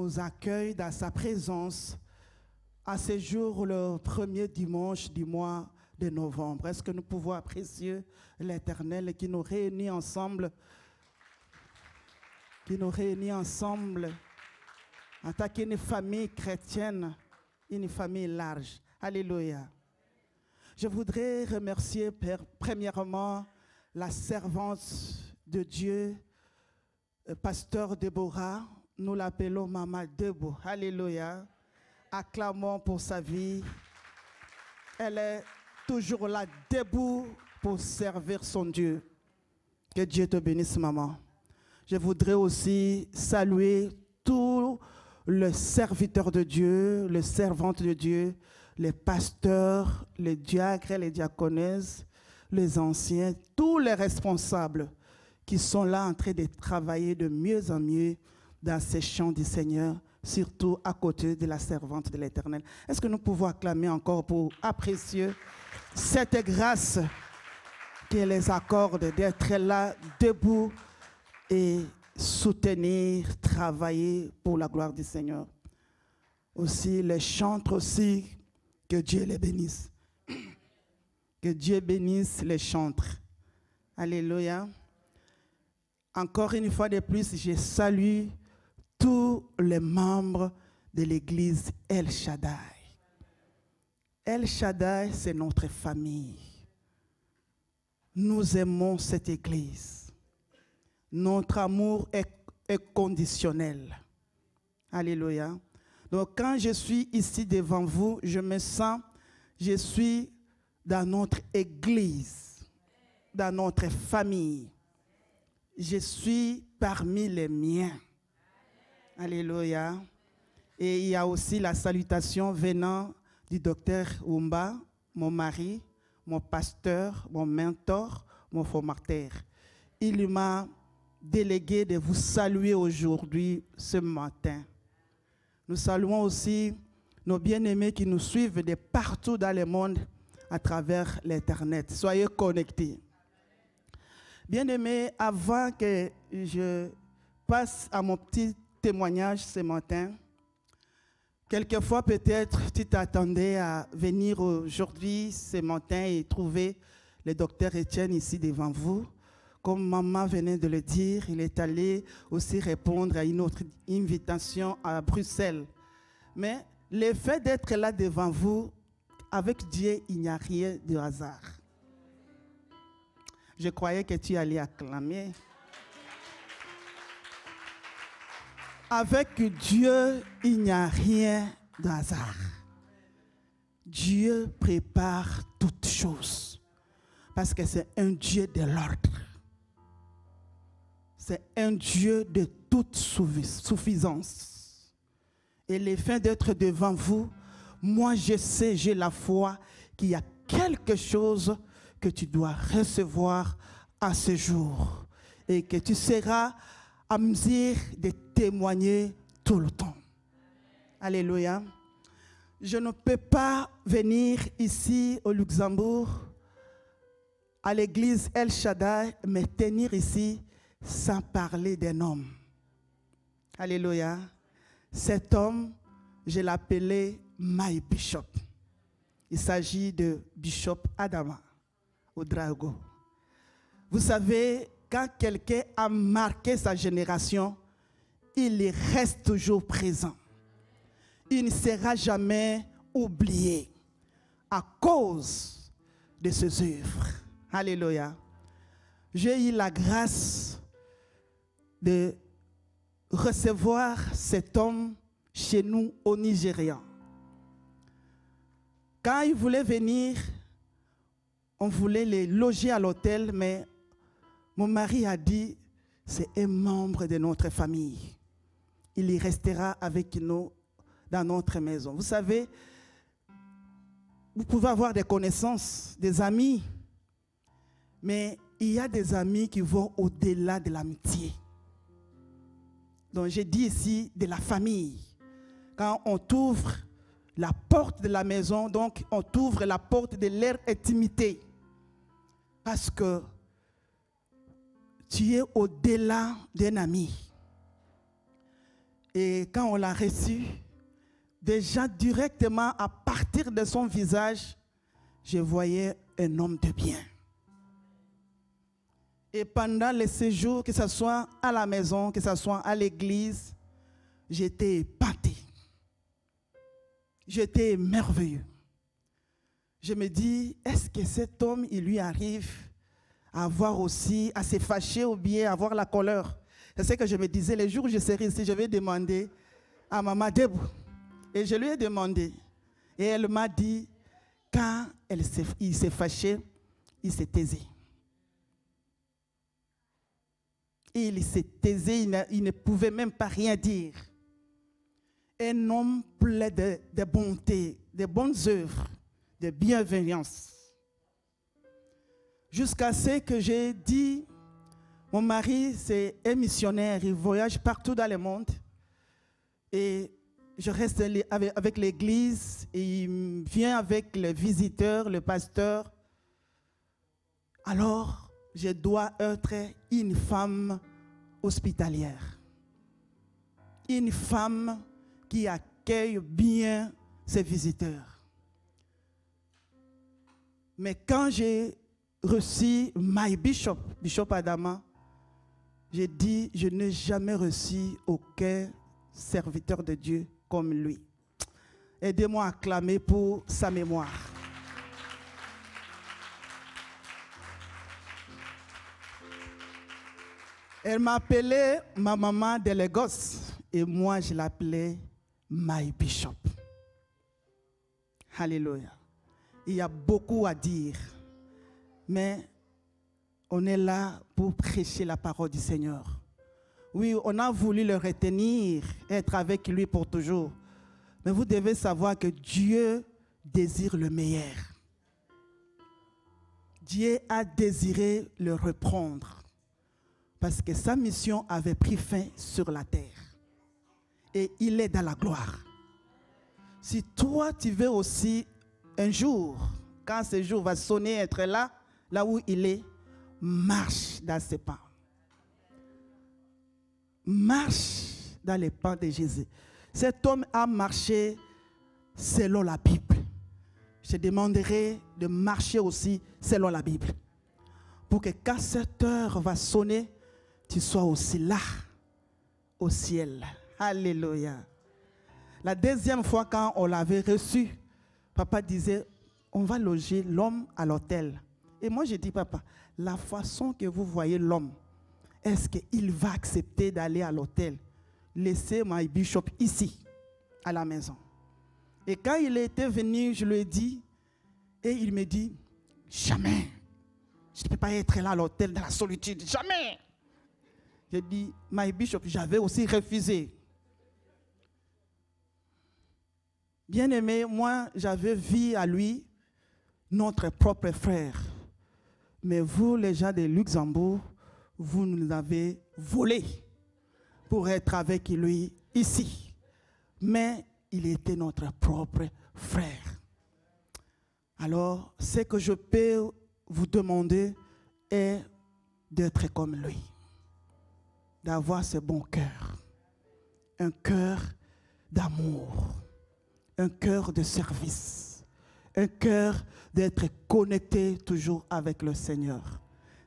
nous accueille dans sa présence à ce jour, le premier dimanche du mois de novembre. Est-ce que nous pouvons apprécier l'Éternel qui nous réunit ensemble, en tant qu'une famille chrétienne, une famille large. Alléluia. Je voudrais remercier premièrement la servante de Dieu, pasteur Déborah. Nous l'appelons Maman Debo. Alléluia. Acclamons pour sa vie. Elle est toujours là, debout pour servir son Dieu. Que Dieu te bénisse, maman. Je voudrais aussi saluer tous les serviteurs de Dieu, les servantes de Dieu, les pasteurs, les diacres, les diaconesses, les anciens, tous les responsables qui sont là en train de travailler de mieux en mieux dans ces champs du Seigneur, surtout à côté de la servante de l'Éternel. Est-ce que nous pouvons acclamer encore pour apprécier cette grâce qu'elle les accorde d'être là, debout et soutenir, travailler pour la gloire du Seigneur. Aussi les chantres aussi, que Dieu les bénisse. Que Dieu bénisse les chantres. Alléluia. Encore une fois de plus, je salue tous les membres de l'église El Shaddai. El Shaddai, c'est notre famille. Nous aimons cette église. Notre amour est conditionnel. Alléluia. Donc quand je suis ici devant vous, je me sens, je suis dans notre église, dans notre famille. Je suis parmi les miens. Alléluia. Et il y a aussi la salutation venant du docteur Oumba, mon mari, mon pasteur, mon mentor, mon formateur. Il m'a délégué de vous saluer aujourd'hui, ce matin. Nous saluons aussi nos bien-aimés qui nous suivent de partout dans le monde à travers l'Internet. Soyez connectés. Bien-aimés, avant que je passe à mon petit témoignage ce matin, quelquefois peut-être tu t'attendais à venir aujourd'hui, ce matin, et trouver le docteur Étienne ici devant vous. Comme maman venait de le dire, il est allé aussi répondre à une autre invitation à Bruxelles. Mais le fait d'être là devant vous, avec Dieu, il n'y a rien de hasard. Je croyais que tu allais acclamer. Avec Dieu, il n'y a rien de hasard. Dieu prépare toutes choses parce que c'est un Dieu de l'ordre. C'est un Dieu de toute suffisance. Et le fait d'être devant vous, moi je sais, j'ai la foi qu'il y a quelque chose que tu dois recevoir à ce jour et que tu seras à mesure de témoigner tout le temps. Alléluia. Je ne peux pas venir ici au Luxembourg, à l'église El Shaddai, me tenir ici sans parler d'un homme. Alléluia. Cet homme, je l'appelais My Bishop. Il s'agit de Bishop Adama Ouedraogo. Vous savez, quand quelqu'un a marqué sa génération, il y reste toujours présent. Il ne sera jamais oublié à cause de ses œuvres. Alléluia. J'ai eu la grâce de recevoir cet homme chez nous au Nigeria. Quand il voulait venir, on voulait les loger à l'hôtel, mais mon mari a dit, c'est un membre de notre famille. Il y restera avec nous dans notre maison. Vous savez, vous pouvez avoir des connaissances, des amis, mais il y a des amis qui vont au-delà de l'amitié. Donc j'ai dit ici de la famille. Quand on t'ouvre la porte de la maison, donc on t'ouvre la porte de leur intimité. Parce que tu es au-delà d'un ami. Et quand on l'a reçu, déjà directement à partir de son visage, je voyais un homme de bien. Et pendant les séjours, que ce soit à la maison, que ce soit à l'église, j'étais épaté. J'étais merveilleux. Je me dis, est-ce que cet homme, il lui arrive à avoir aussi, à se fâcher ou bien à avoir la colère? C'est ce que je me disais, les jours où je serai ici, je vais demander à Maman Debou. Et je lui ai demandé. Et elle m'a dit, quand il s'est fâché, il s'est taisé. Et il s'est taisé, il ne pouvait même pas rien dire. Un homme plein de bonté, de bonnes œuvres, de bienveillance. Jusqu'à ce que j'ai dit, mon mari, c'est un missionnaire, il voyage partout dans le monde. Et je reste avec l'église, et il vient avec les visiteurs, le pasteur. Alors, je dois être une femme hospitalière. Une femme qui accueille bien ses visiteurs. Mais quand j'ai reçu My Bishop, Bishop Adama, j'ai dit, je n'ai jamais reçu aucun serviteur de Dieu comme lui. Aidez-moi à acclamer pour sa mémoire. Elle m'appelait ma maman de Lagos et moi je l'appelais My Bishop. Alléluia. Il y a beaucoup à dire, mais on est là pour prêcher la parole du Seigneur. Oui, on a voulu le retenir, être avec lui pour toujours. Mais vous devez savoir que Dieu désire le meilleur. Dieu a désiré le reprendre parce que sa mission avait pris fin sur la terre. Et il est dans la gloire. Si toi, tu veux aussi un jour, quand ce jour va sonner, être là où il est, marche dans ses pas. Marche dans les pas de Jésus. Cet homme a marché selon la Bible. Je te demanderai de marcher aussi selon la Bible. Pour que quand cette heure va sonner, tu sois aussi là, au ciel. Alléluia. La deuxième fois quand on l'avait reçu, papa disait, on va loger l'homme à l'hôtel. Et moi j'ai dit, papa, la façon que vous voyez l'homme, est-ce qu'il va accepter d'aller à l'hôtel? Laissez My Bishop ici, à la maison. Et quand il était venu, je lui ai dit, et il me dit, jamais, je ne peux pas être là à l'hôtel dans la solitude, jamais. J'ai dit, My Bishop, j'avais aussi refusé. Bien aimé, moi, j'avais vu à lui notre propre frère. Mais vous, les gens de Luxembourg, vous nous avez volé pour être avec lui ici. Mais il était notre propre frère. Alors, ce que je peux vous demander est d'être comme lui. D'avoir ce bon cœur. Un cœur d'amour. Un cœur de service. Un cœur d'être connecté toujours avec le Seigneur.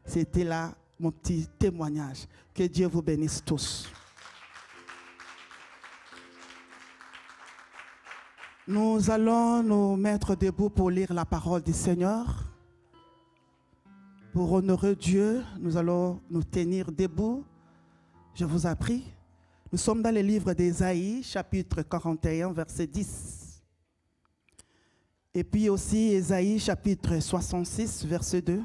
C'était là mon petit témoignage. Que Dieu vous bénisse tous. Nous allons nous mettre debout pour lire la parole du Seigneur. Pour honorer Dieu, nous allons nous tenir debout. Je vous en prie. Nous sommes dans le livre d'Ésaïe, chapitre 41, verset 10. Et puis aussi Ésaïe, chapitre 66, verset 2.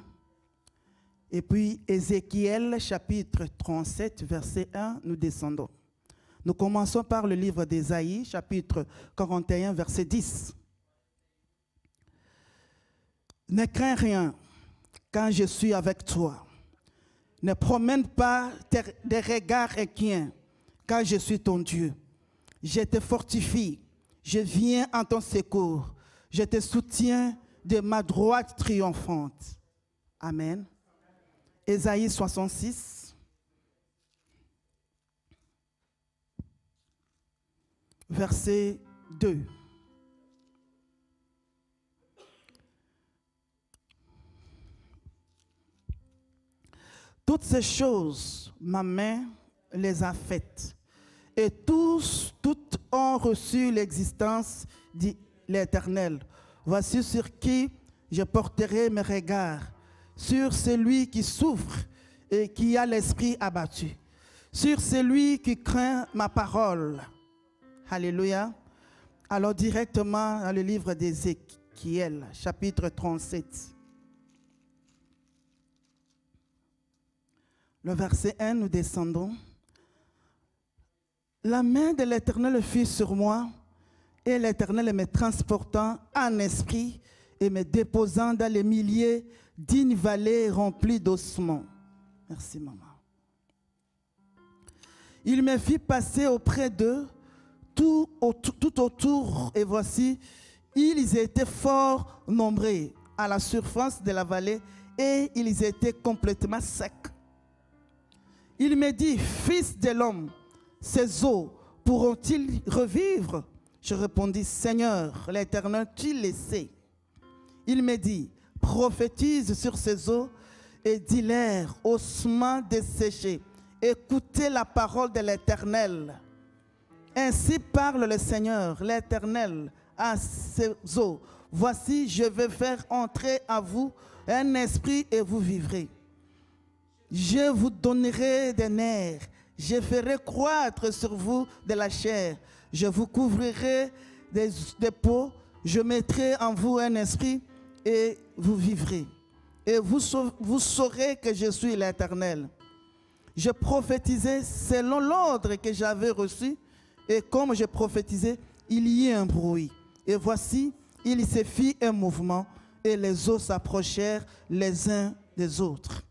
Et puis Ézéchiel, chapitre 37, verset 1, nous descendons. Nous commençons par le livre d'Ésaïe, chapitre 41, verset 10. Ne crains rien quand je suis avec toi. Ne promène pas des regards inquiets quand je suis ton Dieu. Je te fortifie, je viens en ton secours. Je te soutiens de ma droite triomphante. Amen. Ésaïe 66. verset 2. Toutes ces choses, ma main les a faites, et toutes ont reçu l'existence, dit l'Éternel. Voici sur qui je porterai mes regards, sur celui qui souffre et qui a l'esprit abattu, sur celui qui craint ma parole. Alléluia. Alors directement dans le livre d'Ézéchiel, chapitre 37. Le verset 1, nous descendons. La main de l'Éternel fut sur moi, et l'Éternel me transportant en esprit et me déposant dans les milliers d'une vallée remplie d'ossements. Merci, maman. Il me fit passer auprès d'eux, tout autour, et voici, ils étaient fort nombreux à la surface de la vallée, et ils étaient complètement secs. Il me dit, fils de l'homme, ces eaux pourront-ils revivre? Je répondis, Seigneur, l'Éternel, tu le sais. Il me dit, prophétise sur ces eaux et dis-leur, ossements desséchés, écoutez la parole de l'Éternel. Ainsi parle le Seigneur, l'Éternel, à ces eaux. Voici, je vais faire entrer à vous un esprit et vous vivrez. Je vous donnerai des nerfs, je ferai croître sur vous de la chair, je vous couvrirai des peaux, je mettrai en vous un esprit et vous vivrez. Et vous saurez que je suis l'Éternel. Je prophétisais selon l'ordre que j'avais reçu, et comme je prophétisais, il y eut un bruit. Et voici, il se fit un mouvement, et les eaux s'approchèrent les uns des autres.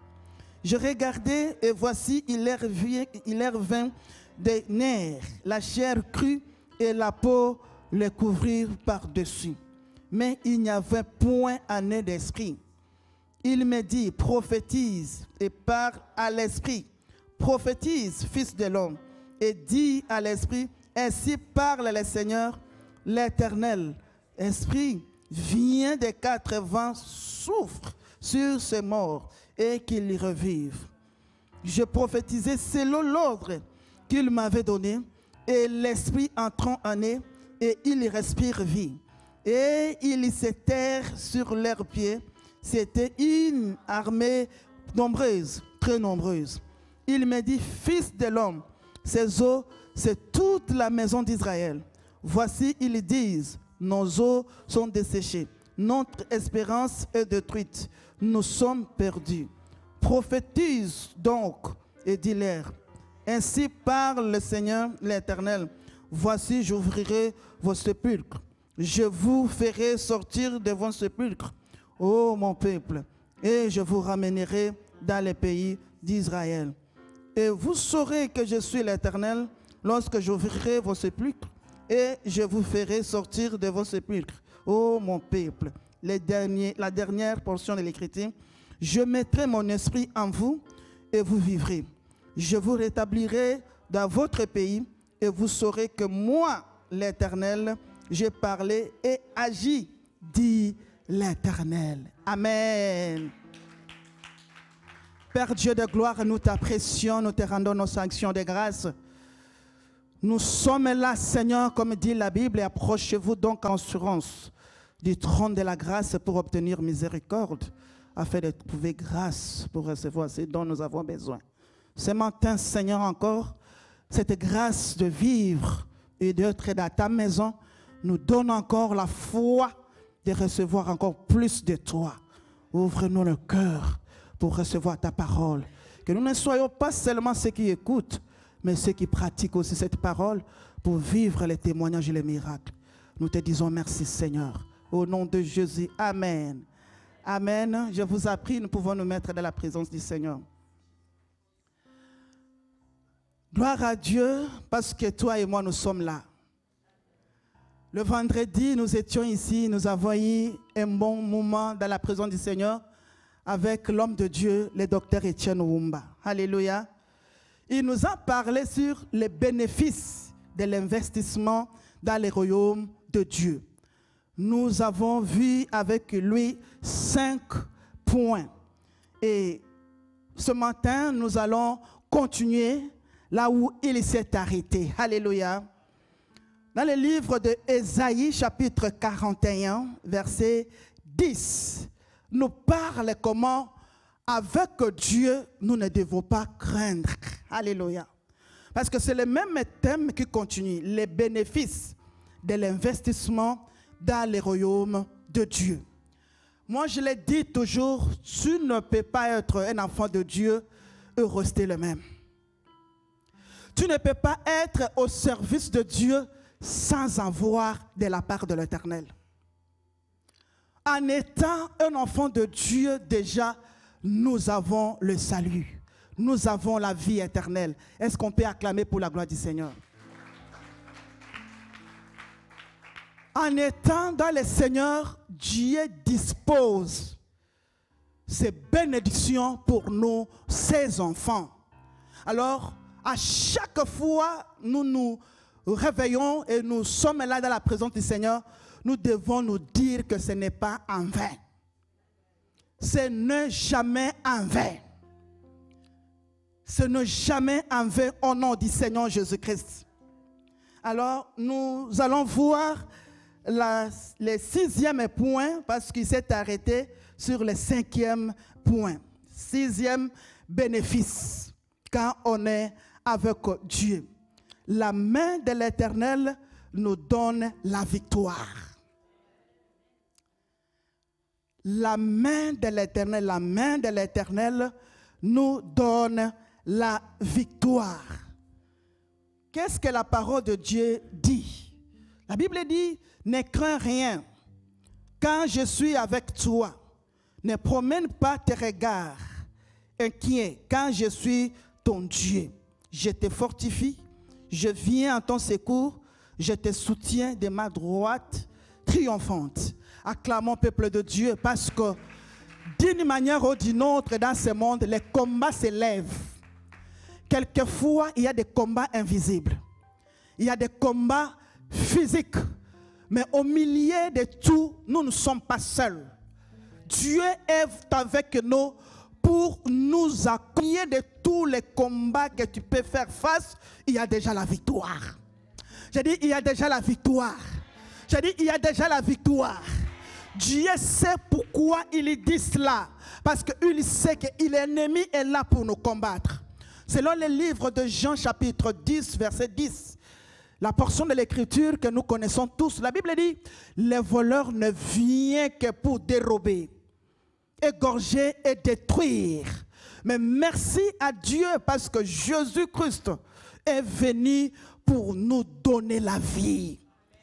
Je regardais et voici, il leur vint des nerfs, la chair crue et la peau les couvrirent par-dessus. Mais il n'y avait point un nez d'esprit. Il me dit, prophétise et parle à l'esprit. Prophétise, fils de l'homme, et dis à l'esprit, ainsi parle le Seigneur, l'Éternel. Esprit, viens des quatre vents, souffre sur ces morts et qu'ils revivent. Je prophétisais selon l'ordre qu'il m'avait donné, et l'esprit entrant en eux, et ils respirent vie. Et ils s'étèrent sur leurs pieds. C'était une armée nombreuse, très nombreuse. Il me dit, fils de l'homme, ces eaux, c'est toute la maison d'Israël. Voici, ils disent, nos eaux sont desséchées, notre espérance est détruite, nous sommes perdus. Prophétise donc et dis-leur, ainsi parle le Seigneur l'Éternel, voici j'ouvrirai vos sépulcres, je vous ferai sortir de vos sépulcres, ô mon peuple, et je vous ramènerai dans les pays d'Israël. Et vous saurez que je suis l'Éternel lorsque j'ouvrirai vos sépulcres, et je vous ferai sortir de vos sépulcres, ô mon peuple. La dernière portion de l'Écriture, je mettrai mon esprit en vous et vous vivrez. Je vous rétablirai dans votre pays et vous saurez que moi, l'Éternel, j'ai parlé et agi, dit l'Éternel. Amen. Père Dieu de gloire, nous t'apprécions, nous te rendons nos sanctions de grâce. Nous sommes là, Seigneur, comme dit la Bible, et approchez-vous donc en assurance du trône de la grâce pour obtenir miséricorde, afin de trouver grâce pour recevoir ce dont nous avons besoin. Ce matin, Seigneur, encore, cette grâce de vivre et d'être dans ta maison nous donne encore la foi de recevoir encore plus de toi. Ouvre-nous le cœur pour recevoir ta parole. Que nous ne soyons pas seulement ceux qui écoutent, mais ceux qui pratiquent aussi cette parole pour vivre les témoignages et les miracles. Nous te disons merci, Seigneur. Au nom de Jésus, Amen. Amen. Je vous en prie, nous pouvons nous mettre dans la présence du Seigneur. Gloire à Dieu, parce que toi et moi, nous sommes là. Le vendredi, nous étions ici, nous avons eu un bon moment dans la présence du Seigneur avec l'homme de Dieu, le docteur Etienne Wumba. Alléluia. Il nous a parlé sur les bénéfices de l'investissement dans le royaume de Dieu. Nous avons vu avec lui 5 points. Et ce matin, nous allons continuer là où il s'est arrêté. Alléluia. Dans le livre de Ésaïe, chapitre 41, verset 10, nous parle comment, avec Dieu, nous ne devons pas craindre. Alléluia. Parce que c'est le même thème qui continue, les bénéfices de l'investissement dans le royaume de Dieu. Moi, je l'ai dit toujours, tu ne peux pas être un enfant de Dieu et rester le même. Tu ne peux pas être au service de Dieu sans avoir de la part de l'Éternel. En étant un enfant de Dieu, déjà, nous avons le salut. Nous avons la vie éternelle. Est-ce qu'on peut acclamer pour la gloire du Seigneur? En étant dans le Seigneur, Dieu dispose ses bénédictions pour nous, ses enfants. Alors, à chaque fois, nous nous réveillons et nous sommes là dans la présence du Seigneur, nous devons nous dire que ce n'est pas en vain. Ce n'est jamais en vain. Ce n'est jamais en vain au nom du Seigneur Jésus-Christ. Alors, nous allons voir le 6e point parce qu'il s'est arrêté sur le 5e point. 6e bénéfice quand on est avec Dieu. La main de l'Éternel nous donne la victoire. La main de l'Éternel nous donne la victoire. Qu'est-ce que la parole de Dieu dit? La Bible dit, ne crains rien. Quand je suis avec toi, ne promène pas tes regards inquiets. Quand je suis ton Dieu, je te fortifie, je viens en ton secours, je te soutiens de ma droite triomphante. Acclamons, peuple de Dieu, parce que d'une manière ou d'une autre dans ce monde, les combats s'élèvent. Quelquefois, il y a des combats invisibles. Il y a des combats physiques. Mais au milieu de tout, nous ne sommes pas seuls. Dieu est avec nous pour nous accueillir de tous les combats que tu peux faire face. Il y a déjà la victoire. J'ai dit, il y a déjà la victoire. J'ai dit, il y a déjà la victoire. Dieu sait pourquoi il dit cela. Parce qu'il sait que l'ennemi est là pour nous combattre. Selon le livre de Jean chapitre 10, verset 10, la portion de l'écriture que nous connaissons tous, la Bible dit, les voleurs ne viennent que pour dérober, égorger et détruire. Mais merci à Dieu parce que Jésus-Christ est venu pour nous donner la vie.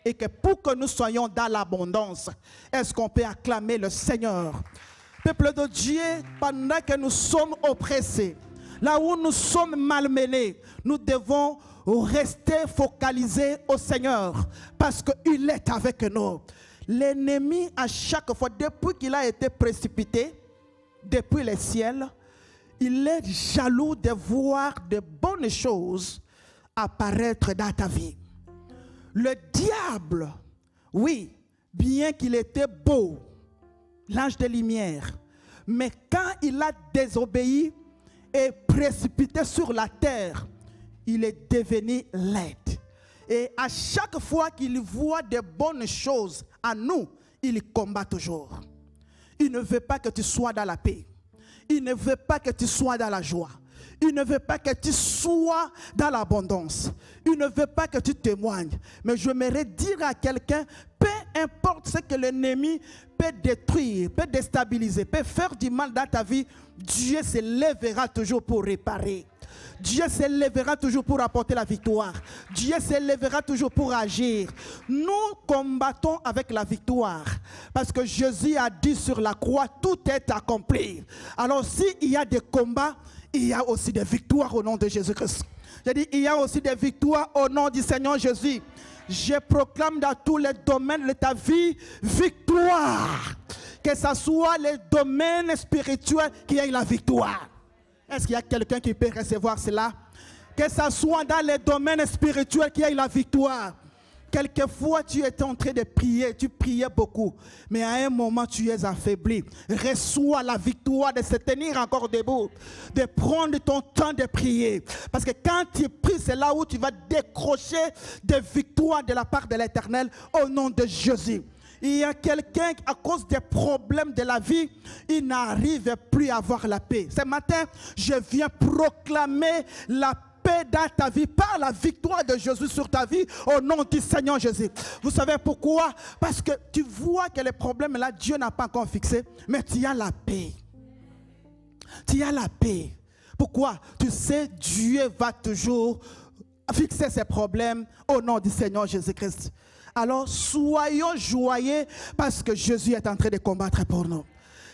Et que pour que nous soyons dans l'abondance, est-ce qu'on peut acclamer le Seigneur? Peuple de Dieu, pendant que nous sommes oppressés, là où nous sommes malmenés, nous devons rester focalisés au Seigneur parce qu'il est avec nous. L'ennemi, à chaque fois, depuis qu'il a été précipité, depuis le ciel, il est jaloux de voir de bonnes choses apparaître dans ta vie. Le diable, oui, bien qu'il était beau, l'ange de lumière, mais quand il a désobéi et précipité sur la terre, il est devenu laid. Et à chaque fois qu'il voit de bonnes choses en nous, il combat toujours. Il ne veut pas que tu sois dans la paix. Il ne veut pas que tu sois dans la joie. Il ne veut pas que tu sois dans l'abondance. Il ne veut pas que tu témoignes. Mais j'aimerais dire à quelqu'un, peu importe ce que l'ennemi peut détruire, peut déstabiliser, peut faire du mal dans ta vie, Dieu se lèvera toujours pour réparer. Dieu se lèvera toujours pour apporter la victoire. Dieu se lèvera toujours pour agir. Nous combattons avec la victoire. Parce que Jésus a dit sur la croix, tout est accompli. Alors s'il y a des combats, il y a aussi des victoires au nom de Jésus-Christ. J'ai dit, il y a aussi des victoires au nom du Seigneur Jésus. Je proclame dans tous les domaines de ta vie, victoire. Que ce soit les domaines spirituels qui aient la victoire. Est-ce qu'il y a quelqu'un qui peut recevoir cela? Que ce soit dans les domaines spirituels qu'il y ait la victoire. Quelquefois, tu étais en train de prier, tu priais beaucoup, mais à un moment, tu es affaibli. Reçois la victoire de se tenir encore debout, de prendre ton temps de prier. Parce que quand tu pries, c'est là où tu vas décrocher des victoires de la part de l'Éternel au nom de Jésus. Il y a quelqu'un, à cause des problèmes de la vie, il n'arrive plus à avoir la paix. Ce matin, je viens proclamer la paix dans ta vie par la victoire de Jésus sur ta vie au nom du Seigneur Jésus. Vous savez pourquoi? Parce que tu vois que les problèmes là, Dieu n'a pas encore fixé, mais tu as la paix. Tu as la paix. Pourquoi? Tu sais, Dieu va toujours fixer ses problèmes au nom du Seigneur Jésus-Christ. Alors soyons joyeux parce que Jésus est en train de combattre pour nous.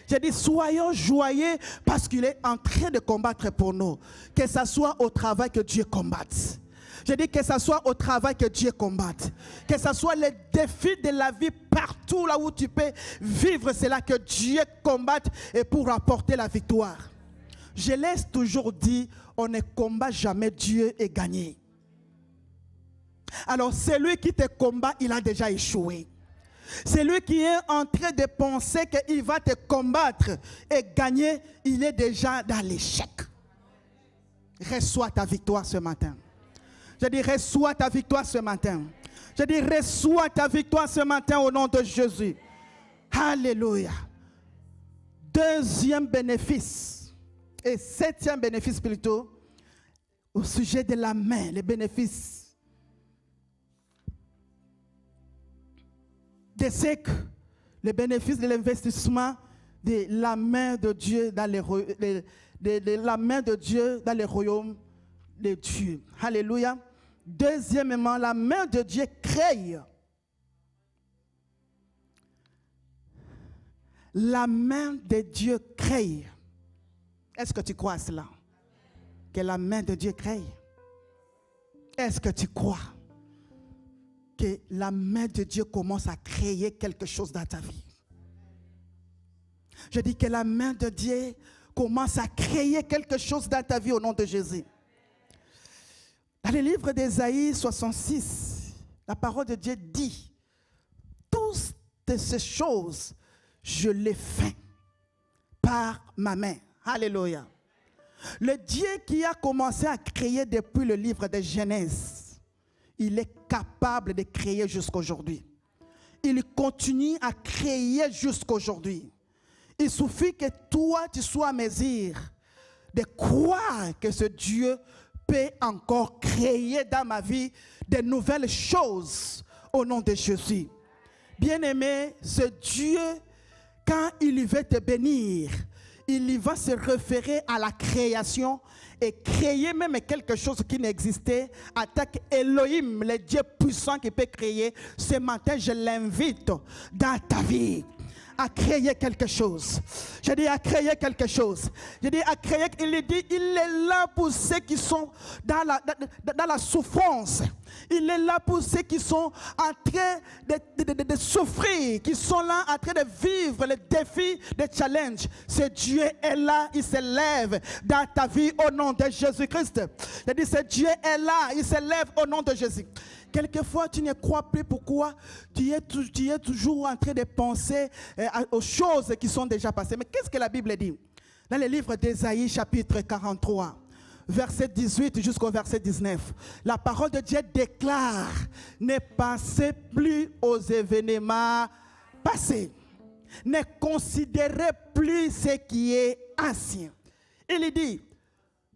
J'ai dit, soyons joyeux parce qu'il est en train de combattre pour nous. Que ce soit au travail que Dieu combatte. J'ai dit que ce soit au travail que Dieu combatte. Que ce soit les défis de la vie partout là où tu peux vivre, c'est là que Dieu combatte et pour apporter la victoire. Je laisse toujours dire, on ne combat jamais Dieu et gagner. Alors celui qui te combat, il a déjà échoué. Celui qui est en train de penser qu'il va te combattre et gagner, il est déjà dans l'échec. Reçois ta victoire ce matin. Je dis, reçois ta victoire ce matin. Je dis, reçois ta victoire ce matin au nom de Jésus. Alléluia. Deuxième bénéfice, et septième bénéfice plutôt, au sujet de la main, les bénéfices. C'est que le bénéfice de l'investissement de la main de Dieu dans la main de Dieu dans le royaume de Dieu. Alléluia. Deuxièmement, la main de Dieu crée. La main de Dieu crée. Est-ce que tu crois à cela? Que la main de Dieu crée. Est-ce que tu crois que la main de Dieu commence à créer quelque chose dans ta vie? Je dis que la main de Dieu commence à créer quelque chose dans ta vie au nom de Jésus. Dans le livre d'Ésaïe 66, la parole de Dieu dit, toutes ces choses, je les fais par ma main. Alléluia. Le Dieu qui a commencé à créer depuis le livre de Genèse, il est capable de créer jusqu'aujourd'hui. Il continue à créer jusqu'aujourd'hui. Il suffit que toi, tu sois à mesure de croire que ce Dieu peut encore créer dans ma vie de nouvelles choses au nom de Jésus. Bien-aimé, ce Dieu, quand il veut te bénir, il va se référer à la création et créer même quelque chose qui n'existait. Attaque Elohim, le Dieu puissant qui peut créer. Ce matin, je l'invite dans ta vie à créer quelque chose. Je dis à créer quelque chose. Je dis à créer, il dit, il est là pour ceux qui sont dans la souffrance. Il est là pour ceux qui sont en train de souffrir, qui sont là en train de vivre les défis, les challenges. Ce Dieu est là, il se lève dans ta vie au nom de Jésus-Christ. Je dis, ce Dieu est là, il se lève au nom de Jésus. Quelquefois, tu ne crois plus pourquoi tu es toujours en train de penser aux choses qui sont déjà passées. Mais qu'est-ce que la Bible dit? Dans le livre d'Ésaïe, chapitre 43, verset 18 jusqu'au verset 19, la parole de Dieu déclare, ne pensez plus aux événements passés. Ne considérez plus ce qui est ancien. Il dit,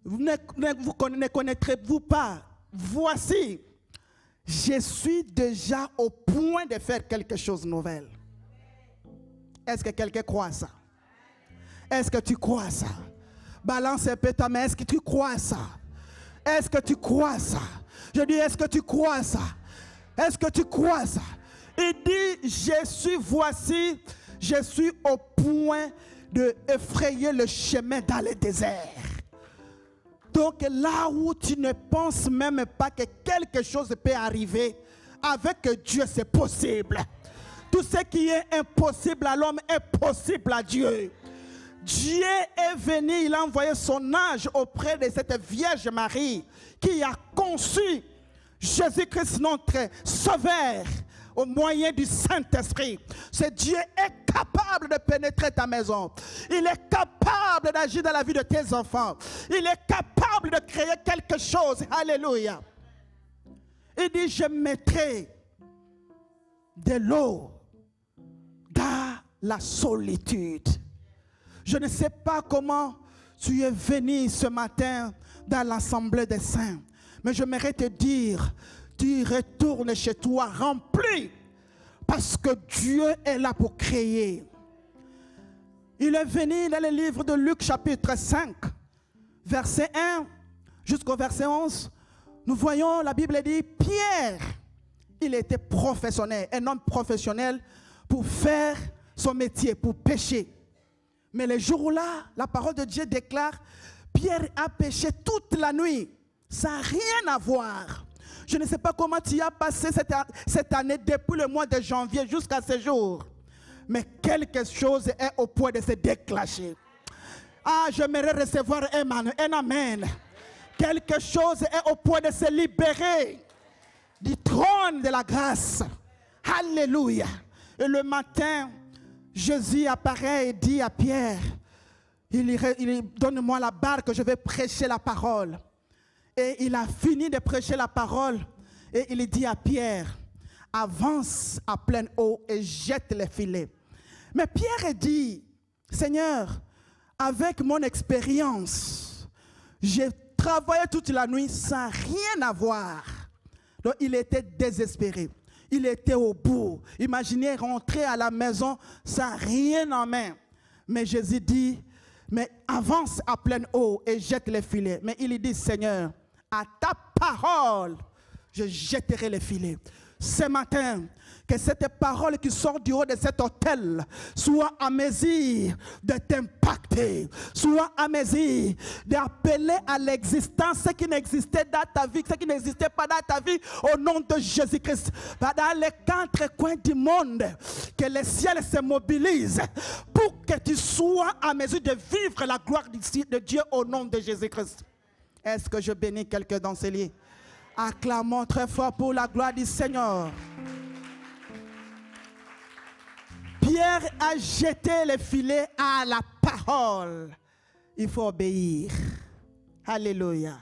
ne connaîtrez-vous pas? Voici, je suis déjà au point de faire quelque chose de nouvel. Est-ce que quelqu'un croit à ça? Est-ce que tu crois à ça? Balance un peu ta main. Est-ce que tu crois à ça? Est-ce que tu crois à ça? Je dis, est-ce que tu crois à ça? Est-ce que tu crois à ça? Il dit, voici, je suis au point de effrayer le chemin dans le désert. Donc là où tu ne penses même pas que quelque chose peut arriver, avec Dieu c'est possible. Tout ce qui est impossible à l'homme est possible à Dieu. Dieu est venu, il a envoyé son ange auprès de cette Vierge Marie qui a conçu Jésus-Christ, notre Sauveur, au moyen du Saint-Esprit. Ce Dieu est capable de pénétrer ta maison. Il est capable d'agir dans la vie de tes enfants. Il est capable de créer quelque chose. Alléluia. Il dit, je mettrai de l'eau dans la solitude. Je ne sais pas comment tu es venu ce matin dans l'assemblée des saints, mais j'aimerais te dire, tu retournes chez toi rempli, parce que Dieu est là pour créer. Il est venu dans le livre de Luc chapitre 5, verset 1 jusqu'au verset 11. Nous voyons, la Bible dit, Pierre, il était professionnel, un homme professionnel pour faire son métier, pour pécher. Mais le jour-là, la parole de Dieu déclare, Pierre a péché toute la nuit. Ça n'a rien à voir. Je ne sais pas comment tu as passé cette année depuis le mois de janvier jusqu'à ce jour. Mais quelque chose est au point de se déclencher. Ah, j'aimerais recevoir un amen. Quelque chose est au point de se libérer du trône de la grâce. Alléluia. Et le matin, Jésus apparaît et dit à Pierre, donne-moi la barque, je vais prêcher la parole. Et il a fini de prêcher la parole et il dit à Pierre, avance à pleine eau et jette les filets. Mais Pierre dit, Seigneur, avec mon expérience, j'ai travaillé toute la nuit sans rien avoir. Donc il était désespéré. Il était au bout. Imaginez rentrer à la maison sans rien en main. Mais Jésus dit, mais avance à pleine eau et jette les filets. Mais il dit, Seigneur, à ta parole, je jetterai les filets. Ce matin, que cette parole qui sort du haut de cet autel soit à mesure de t'impacter, soit à mesure d'appeler à l'existence ce qui n'existait dans ta vie, ce qui n'existait pas dans ta vie, au nom de Jésus-Christ. Dans les quatre coins du monde, que les ciels se mobilisent pour que tu sois à mesure de vivre la gloire de Dieu au nom de Jésus-Christ. Est-ce que je bénis quelqu'un dans ce lieu? Acclamons très fort pour la gloire du Seigneur. Pierre a jeté les filets à la parole. Il faut obéir. Alléluia.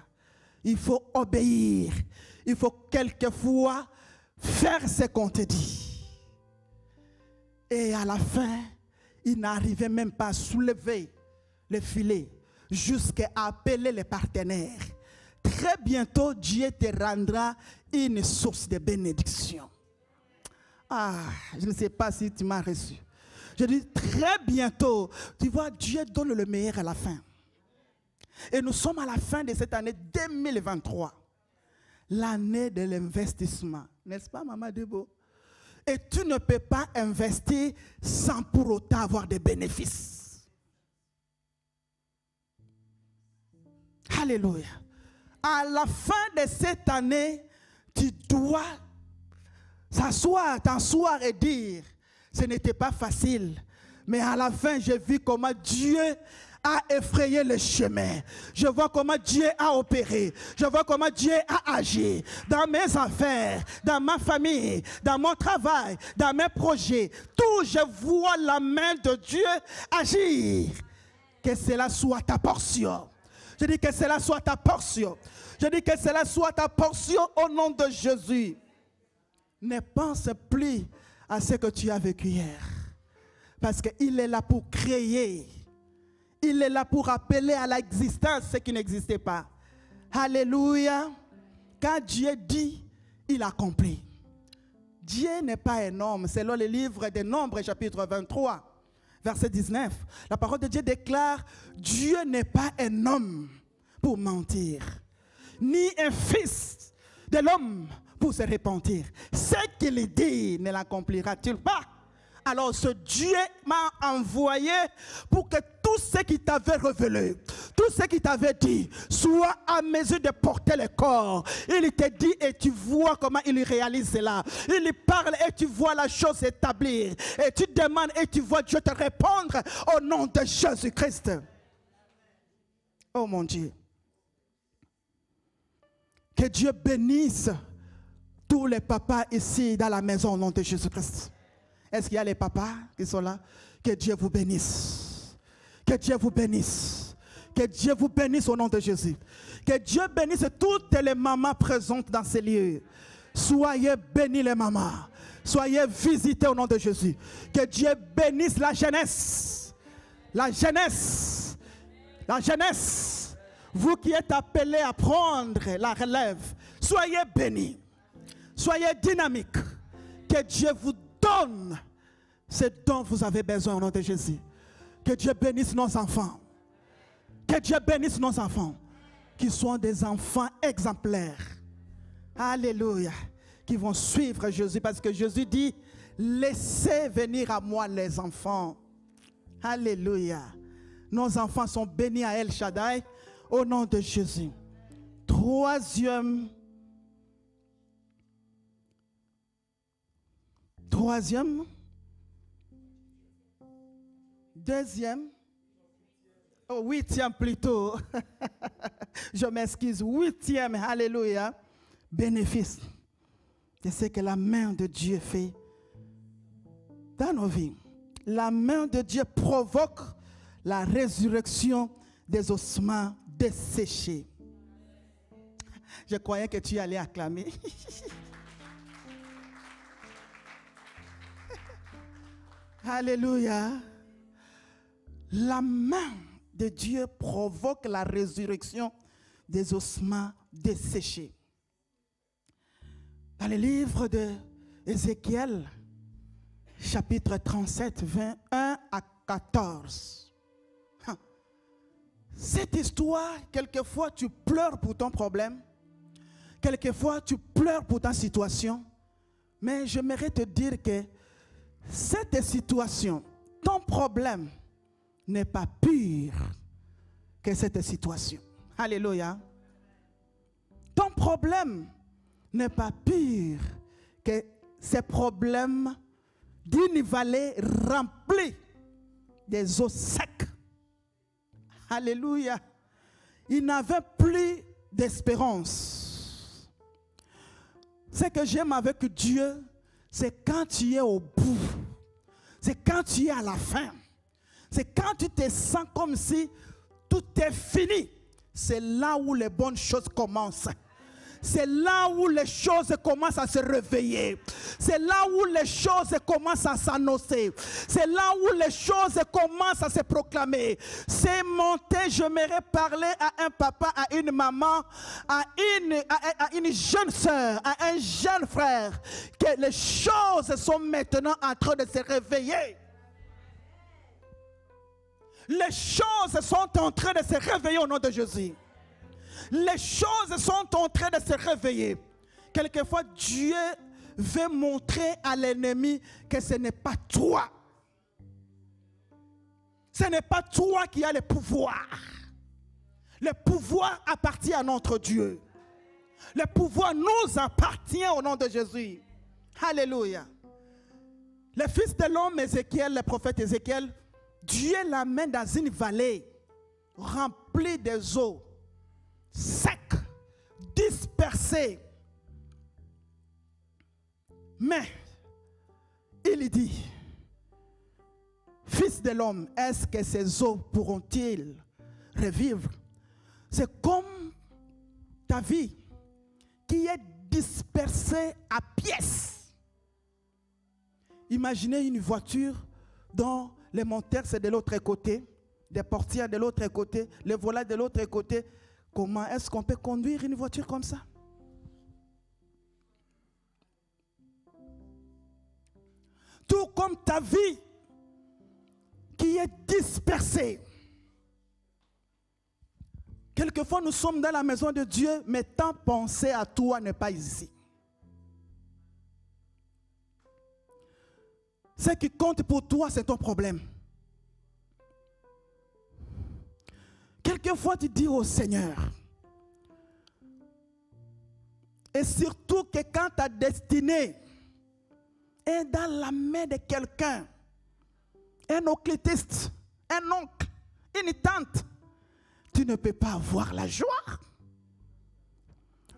Il faut obéir. Il faut quelquefois faire ce qu'on te dit. Et à la fin, il n'arrivait même pas à soulever les filets jusqu'à appeler les partenaires. Très bientôt, Dieu te rendra une source de bénédiction. Ah, je ne sais pas si tu m'as reçu. Je dis très bientôt, tu vois, Dieu donne le meilleur à la fin. Et nous sommes à la fin de cette année 2023. L'année de l'investissement. N'est-ce pas, Maman Debo? Et tu ne peux pas investir sans pour autant avoir des bénéfices. Alléluia. À la fin de cette année, tu dois t'asseoir et dire, ce n'était pas facile, mais à la fin, j'ai vu comment Dieu a effrayé le chemin. Je vois comment Dieu a opéré. Je vois comment Dieu a agi dans mes affaires, dans ma famille, dans mon travail, dans mes projets. Tout, je vois la main de Dieu agir. Que cela soit ta portion. Je dis que cela soit ta portion. Je dis que cela soit ta portion au nom de Jésus. Ne pense plus à ce que tu as vécu hier. Parce qu'il est là pour créer. Il est là pour appeler à l'existence ce qui n'existait pas. Alléluia. Quand Dieu dit, il accomplit. Dieu n'est pas un homme. Selon le livre des Nombres, chapitre 23, verset 19. La parole de Dieu déclare, Dieu n'est pas un homme pour mentir, ni un fils de l'homme pour se repentir. Ce qu'il dit ne l'accomplira-t-il pas? Alors ce Dieu m'a envoyé pour que tout ce qu'il t'avait révélé, tout ce qu'il t'avait dit, soit à mesure de porter le corps. Il te dit et tu vois comment il réalise cela. Il parle et tu vois la chose s'établir. Et tu demandes et tu vois Dieu te répondre au nom de Jésus-Christ. Oh mon Dieu. Que Dieu bénisse tous les papas ici dans la maison au nom de Jésus-Christ. Est-ce qu'il y a les papas qui sont là? Que Dieu vous bénisse. Que Dieu vous bénisse. Que Dieu vous bénisse au nom de Jésus. Que Dieu bénisse toutes les mamans présentes dans ces lieux. Soyez bénis les mamans. Soyez visités au nom de Jésus. Que Dieu bénisse la jeunesse. La jeunesse. La jeunesse. Vous qui êtes appelés à prendre la relève. Soyez bénis. Soyez dynamiques. Que Dieu vous donne ce dont vous avez besoin au nom de Jésus. Que Dieu bénisse nos enfants. Que Dieu bénisse nos enfants. Qui sont des enfants exemplaires. Alléluia. Qui vont suivre Jésus. Parce que Jésus dit, laissez venir à moi les enfants. Alléluia. Nos enfants sont bénis à El Shaddai. Au nom de Jésus. Troisième. Deuxième. Oh, huitième plutôt. Je m'excuse. Huitième. Alléluia. Bénéfice. C'est ce que la main de Dieu fait dans nos vies. La main de Dieu provoque la résurrection des ossements desséchés. Je croyais que tu allais acclamer. Alléluia. La main de Dieu provoque la résurrection des ossements desséchés. Dans le livre de Ézéchiel, chapitre 37, 21 à 14. Cette histoire, quelquefois tu pleures pour ton problème, quelquefois tu pleures pour ta situation, mais j'aimerais te dire que cette situation, ton problème n'est pas pire que cette situation. Alléluia. Ton problème n'est pas pire que ces problèmes d'une vallée remplie des eaux secs. Alléluia. Il n'avait plus d'espérance. Ce que j'aime avec Dieu, c'est quand tu es au bout. C'est quand tu es à la fin. C'est quand tu te sens comme si tout est fini. C'est là où les bonnes choses commencent. C'est là où les choses commencent à se réveiller. C'est là où les choses commencent à s'annoncer. C'est là où les choses commencent à se proclamer. C'est monté, j'aimerais parler à un papa, à une maman, à une jeune soeur, à un jeune frère, que les choses sont maintenant en train de se réveiller. Les choses sont en train de se réveiller au nom de Jésus. Les choses sont en train de se réveiller. Quelquefois, Dieu veut montrer à l'ennemi que ce n'est pas toi. Ce n'est pas toi qui as le pouvoir. Le pouvoir appartient à notre Dieu. Le pouvoir nous appartient au nom de Jésus. Alléluia. Le fils de l'homme Ézéchiel, le prophète Ézéchiel, Dieu l'amène dans une vallée remplie des eaux, sec, dispersé. Mais il dit, fils de l'homme, est-ce que ces eaux pourront-ils revivre? C'est comme ta vie qui est dispersée à pièces. Imaginez une voiture dont les moteurs c'est de l'autre côté, des portières de l'autre côté, les volants de l'autre côté. Comment est-ce qu'on peut conduire une voiture comme ça? Tout comme ta vie qui est dispersée. Quelquefois nous sommes dans la maison de Dieu, mais tant penser à toi n'est pas ici. Ce qui compte pour toi, c'est ton problème. Quelquefois, tu dis au Seigneur, et surtout que quand ta destinée est dans la main de quelqu'un, un occultiste, un oncle, une tante, tu ne peux pas avoir la joie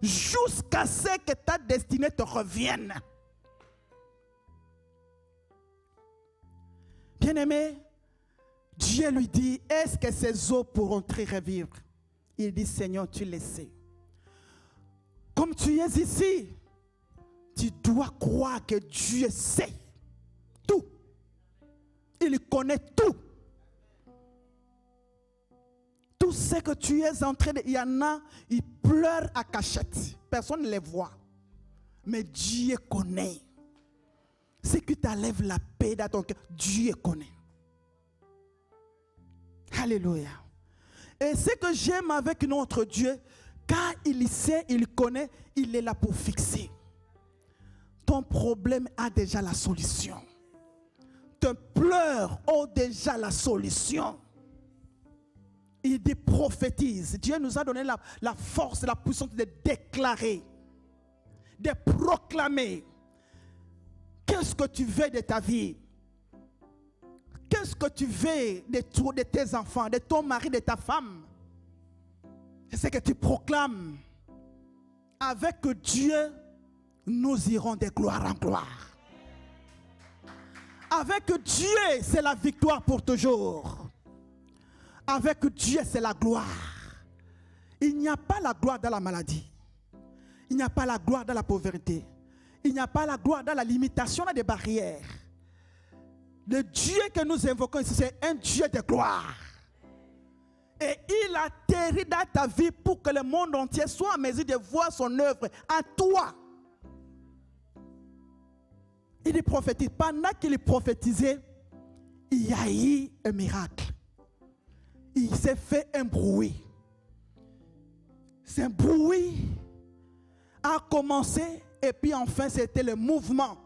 jusqu'à ce que ta destinée te revienne. Bien-aimé, Dieu lui dit, est-ce que ces eaux pourront te revivre? Il dit, Seigneur, tu le sais. Comme tu es ici, tu dois croire que Dieu sait tout. Il connaît tout. Tout ce que tu es en train de... Il y en a, ils pleurent à cachette. Personne ne les voit. Mais Dieu connaît. C'est que tu enlèves la paix dans ton cœur. Dieu connaît. Alléluia. Et ce que j'aime avec notre Dieu, quand il sait, il connaît, il est là pour fixer. Ton problème a déjà la solution. Tes pleurs ont déjà la solution. Il dit prophétise. Dieu nous a donné la force, la puissance de déclarer, de proclamer. Qu'est-ce que tu veux de ta vie? Qu'est-ce que tu veux de tes enfants, de ton mari, de ta femme? C'est ce que tu proclames. Avec Dieu, nous irons de gloire en gloire. Avec Dieu, c'est la victoire pour toujours. Avec Dieu, c'est la gloire. Il n'y a pas la gloire dans la maladie. Il n'y a pas la gloire dans la pauvreté. Il n'y a pas la gloire dans la limitation, dans des barrières. Le Dieu que nous invoquons ici, c'est un Dieu de gloire. Et il atterrit dans ta vie pour que le monde entier soit en mesure de voir son œuvre en toi. Il est prophétique. Pendant qu'il prophétisait, il y a eu un miracle. Il s'est fait un bruit. Ce bruit a commencé et puis enfin c'était le mouvement.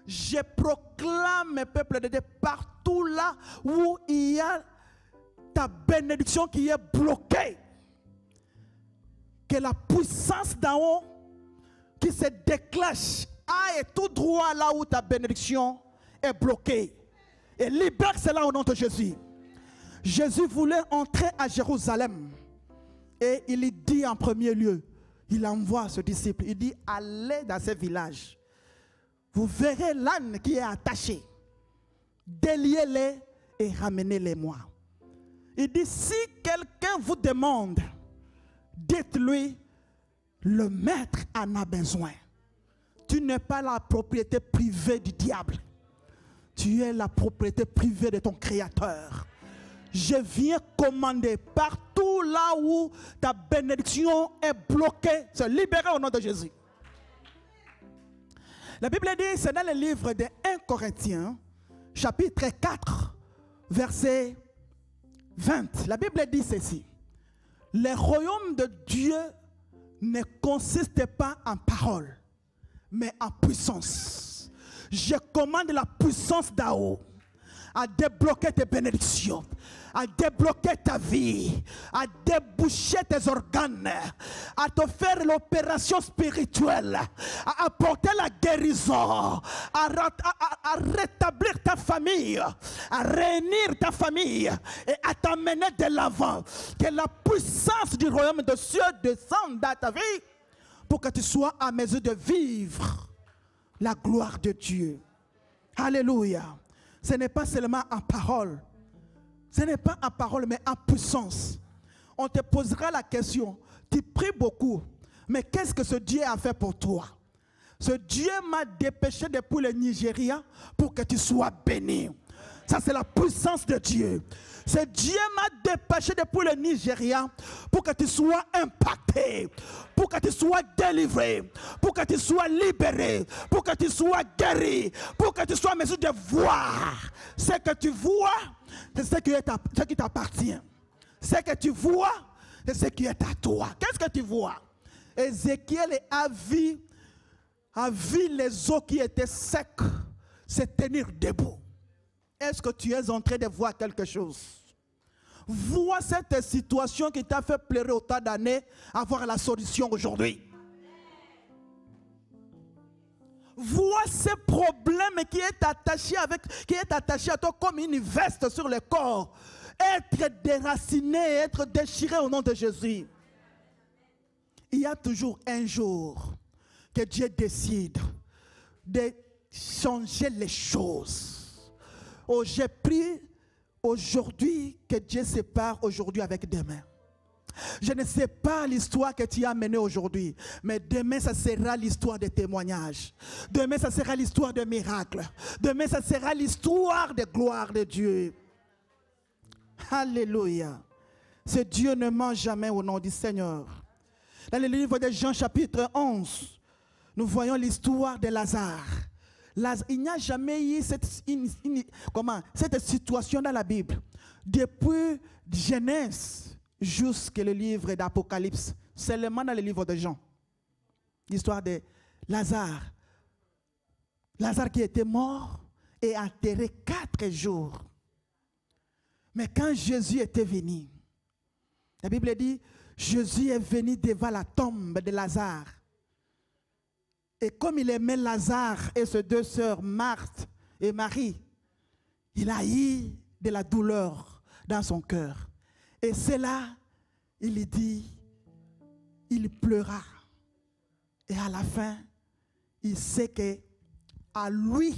Je proclame, mes peuples de Dieu, partout là où il y a ta bénédiction qui est bloquée. Que la puissance d'en haut qui se déclenche aille tout droit là où ta bénédiction est bloquée. Et libère cela au nom de Jésus. Jésus voulait entrer à Jérusalem. Et il dit en premier lieu, il envoie ce disciple, il dit, allez dans ce village. Vous verrez l'âne qui est attaché. Déliez-les et ramenez-les moi. Il dit, si quelqu'un vous demande, dites-lui, le maître en a besoin. Tu n'es pas la propriété privée du diable. Tu es la propriété privée de ton Créateur. Je viens commander partout là où ta bénédiction est bloquée, se libérer au nom de Jésus. La Bible dit, c'est dans le livre de 1 Corinthiens, chapitre 4, verset 20. La Bible dit ceci. Le royaume de Dieu ne consiste pas en parole, mais en puissance. Je commande la puissance d'en haut à débloquer tes bénédictions, à débloquer ta vie, à déboucher tes organes, à te faire l'opération spirituelle, à apporter la guérison, à rétablir ta famille, à réunir ta famille et à t'amener de l'avant. Que la puissance du royaume de Dieu descende dans ta vie pour que tu sois à mesure de vivre la gloire de Dieu. Alléluia. Ce n'est pas seulement en parole. Ce n'est pas en parole, mais en puissance. On te posera la question. Tu pries beaucoup, mais qu'est-ce que ce Dieu a fait pour toi? Ce Dieu m'a dépêché depuis le Nigeria pour que tu sois béni. Ça, c'est la puissance de Dieu. Ce Dieu m'a dépêché depuis le Nigeria pour que tu sois impacté, pour que tu sois délivré, pour que tu sois libéré, pour que tu sois guéri, pour que tu sois en mesure de voir. Ce que tu vois, c'est ce qui t'appartient. Ce que tu vois, c'est ce qui est à toi. Qu'est-ce que tu vois? Ézéchiel a vu les eaux qui étaient secs c'est tenir debout. Est-ce que tu es en train de voir quelque chose? Vois cette situation qui t'a fait pleurer autant d'années, avoir la solution aujourd'hui. Vois ce problème qui est attaché à toi comme une veste sur le corps. Être déraciné, être déchiré au nom de Jésus. Il y a toujours un jour que Dieu décide de changer les choses. Oh, j'ai pris aujourd'hui que Dieu sépare aujourd'hui avec demain. Je ne sais pas l'histoire que tu as menée aujourd'hui, mais demain, ça sera l'histoire de témoignages. Demain, ça sera l'histoire de miracles. Demain, ça sera l'histoire de gloire de Dieu. Alléluia. Ce Dieu ne ment jamais au nom du Seigneur. Dans le livre de Jean chapitre 11, nous voyons l'histoire de Lazare. Il n'y a jamais eu cette situation dans la Bible. Depuis Genèse jusqu'au livre d'Apocalypse, seulement dans le livre de Jean. L'histoire de Lazare. Lazare qui était mort et enterré 4 jours. Mais quand Jésus était venu, la Bible dit, Jésus est venu devant la tombe de Lazare. Et comme il aimait Lazare et ses 2 sœurs, Marthe et Marie, il a eu de la douleur dans son cœur. Et c'est là, il dit, il pleura. Et à la fin, il sait que à lui,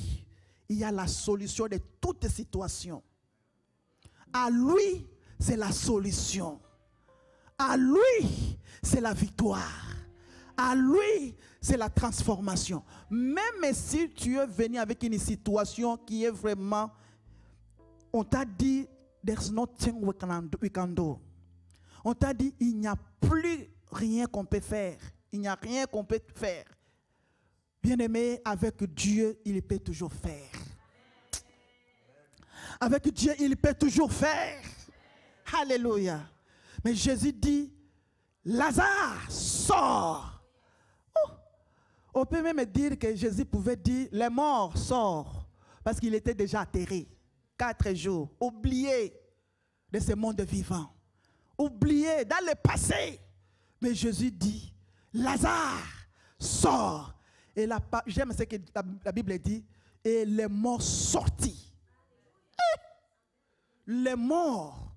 il y a la solution de toute situation. À lui, c'est la solution. À lui, c'est la victoire. À lui, c'est la transformation. Même si tu es venu avec une situation qui est vraiment, on t'a dit, there's nothing we can do. On t'a dit, il n'y a plus rien qu'on peut faire. Il n'y a rien qu'on peut faire. Bien-aimé, avec Dieu, il peut toujours faire. Avec Dieu, il peut toujours faire. Alléluia. Mais Jésus dit, Lazare, sors. Oh. On peut même dire que Jésus pouvait dire, les morts, sors. Parce qu'il était déjà atterré. 4 jours. Oublié de ce monde vivant. Oublié dans le passé. Mais Jésus dit, Lazare, sors. Et j'aime ce que la Bible dit, et les morts sortis. Les morts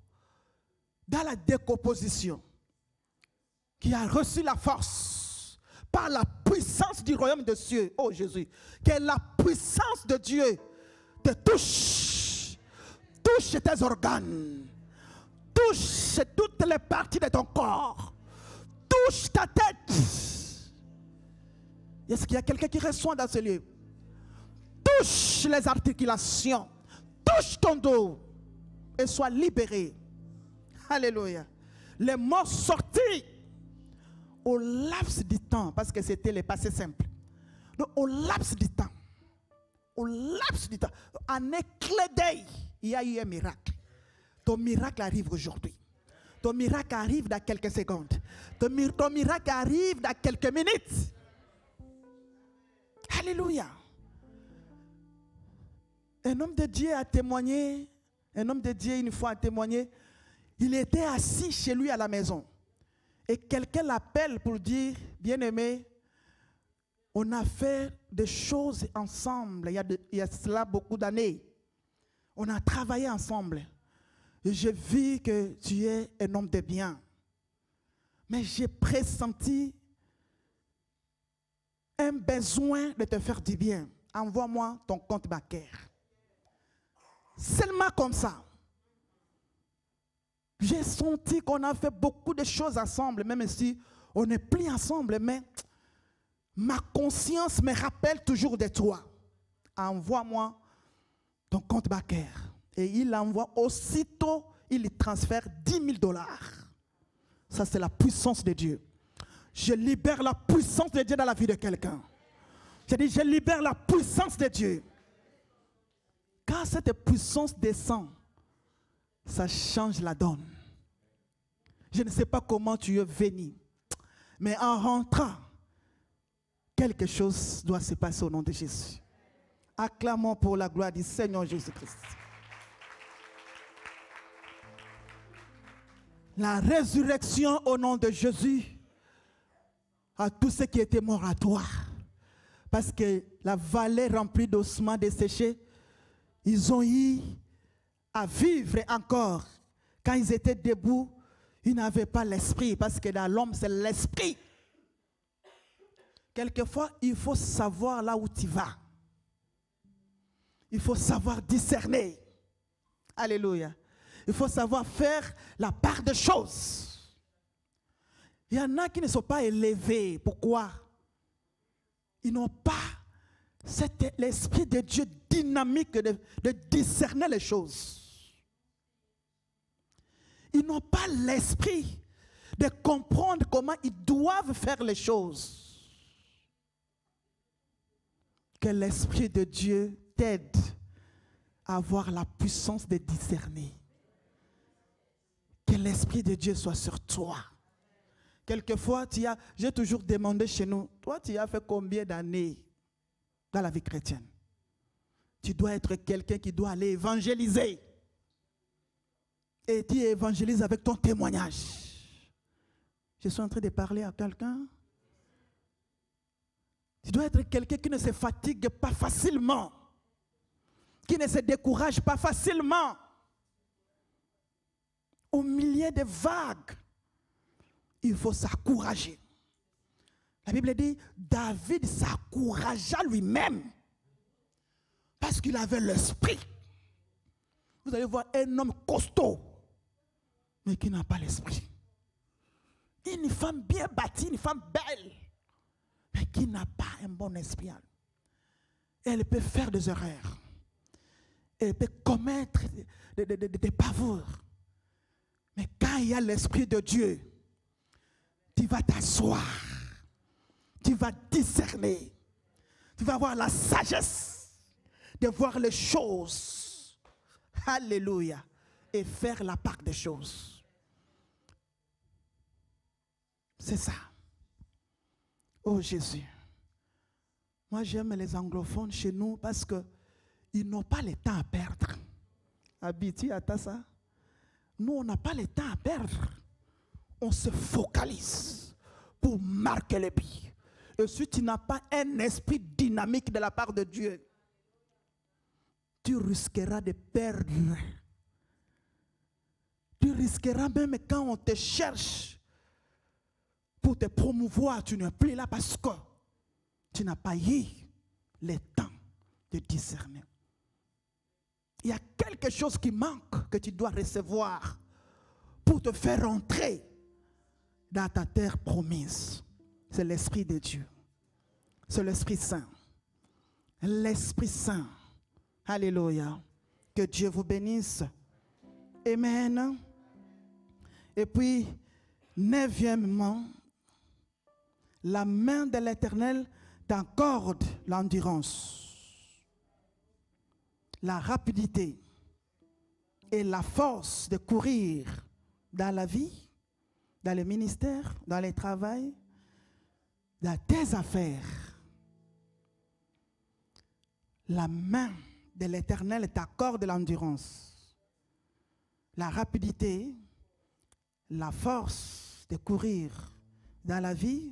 dans la décomposition qui a reçu la force par la puissance du royaume de Dieu. Oh Jésus, que la puissance de Dieu te touche. Touche tes organes. Touche toutes les parties de ton corps. Touche ta tête. Est-ce qu'il y a quelqu'un qui reçoit dans ce lieu? Touche les articulations. Touche ton dos. Et sois libéré. Alléluia. Les morts sortis au laps du temps, parce que c'était le passé simple. Donc, au laps du temps, en éclat d'œil, il y a eu un miracle. Ton miracle arrive aujourd'hui. Ton miracle arrive dans quelques secondes. Ton miracle arrive dans quelques minutes. Alléluia. Un homme de Dieu a témoigné. Un homme de Dieu, une fois, a témoigné. Il était assis chez lui à la maison. Et quelqu'un l'appelle pour dire, bien-aimé, on a fait des choses ensemble. Il y a cela beaucoup d'années. On a travaillé ensemble. Et j'ai vu que tu es un homme de bien. Mais j'ai pressenti un besoin de te faire du bien. Envoie-moi ton compte bancaire. Seulement comme ça. J'ai senti qu'on a fait beaucoup de choses ensemble, même si on n'est plus ensemble, mais ma conscience me rappelle toujours de toi. Envoie-moi ton compte bancaire. Et il envoie aussitôt, il transfère $10,000. Ça, c'est la puissance de Dieu. Je libère la puissance de Dieu dans la vie de quelqu'un. Je dis, je libère la puissance de Dieu. Quand cette puissance descend, ça change la donne. Je ne sais pas comment tu es venu, mais en rentrant, quelque chose doit se passer au nom de Jésus. Acclamons pour la gloire du Seigneur Jésus-Christ. La résurrection au nom de Jésus à tous ceux qui étaient morts à toi. Parce que la vallée remplie d'ossements desséchés, ils ont eu à vivre encore. Quand ils étaient debout, ils n'avaient pas l'esprit. Parce que dans l'homme, c'est l'esprit. Quelquefois, il faut savoir là où tu vas. Il faut savoir discerner. Alléluia. Il faut savoir faire la part des choses. Il y en a qui ne sont pas élevés. Pourquoi? Ils n'ont pas l'esprit de Dieu dynamique de discerner les choses. Ils n'ont pas l'esprit de comprendre comment ils doivent faire les choses. Que l'esprit de Dieu t'aide à avoir la puissance de discerner. Que l'esprit de Dieu soit sur toi. Quelquefois, j'ai toujours demandé chez nous, toi, tu as fait combien d'années dans la vie chrétienne? Tu dois être quelqu'un qui doit aller évangéliser. Et tu évangélises avec ton témoignage. Je suis en train de parler à quelqu'un. Tu dois être quelqu'un qui ne se fatigue pas facilement. Qui ne se décourage pas facilement. Au milieu des vagues, il faut s'encourager. La Bible dit, David s'encouragea lui-même parce qu'il avait l'esprit. Vous allez voir un homme costaud, mais qui n'a pas l'esprit. Une femme bien bâtie, une femme belle, mais qui n'a pas un bon esprit. Elle peut faire des erreurs. Elle peut commettre des bavures. Mais quand il y a l'esprit de Dieu, tu vas t'asseoir, tu vas discerner, tu vas avoir la sagesse de voir les choses. Alléluia. Et faire la part des choses. C'est ça. Oh Jésus. Moi j'aime les anglophones chez nous parce qu'ils n'ont pas le temps à perdre. Habitué à ça. Nous on n'a pas le temps à perdre. On se focalise pour marquer les buts. Et si tu n'as pas un esprit dynamique de la part de Dieu, tu risqueras de perdre. Tu risqueras même quand on te cherche pour te promouvoir, tu n'es plus là parce que tu n'as pas eu le temps de discerner. Il y a quelque chose qui manque que tu dois recevoir pour te faire entrer dans ta terre promise. C'est l'Esprit de Dieu. C'est l'Esprit Saint. L'Esprit Saint. Alléluia. Que Dieu vous bénisse. Amen. Et puis, neuvièmement, la main de l'Éternel t'accorde l'endurance, la rapidité et la force de courir dans la vie, dans le ministère, dans le travail, dans tes affaires. La main de l'Éternel t'accorde l'endurance, la rapidité, la force de courir dans la vie,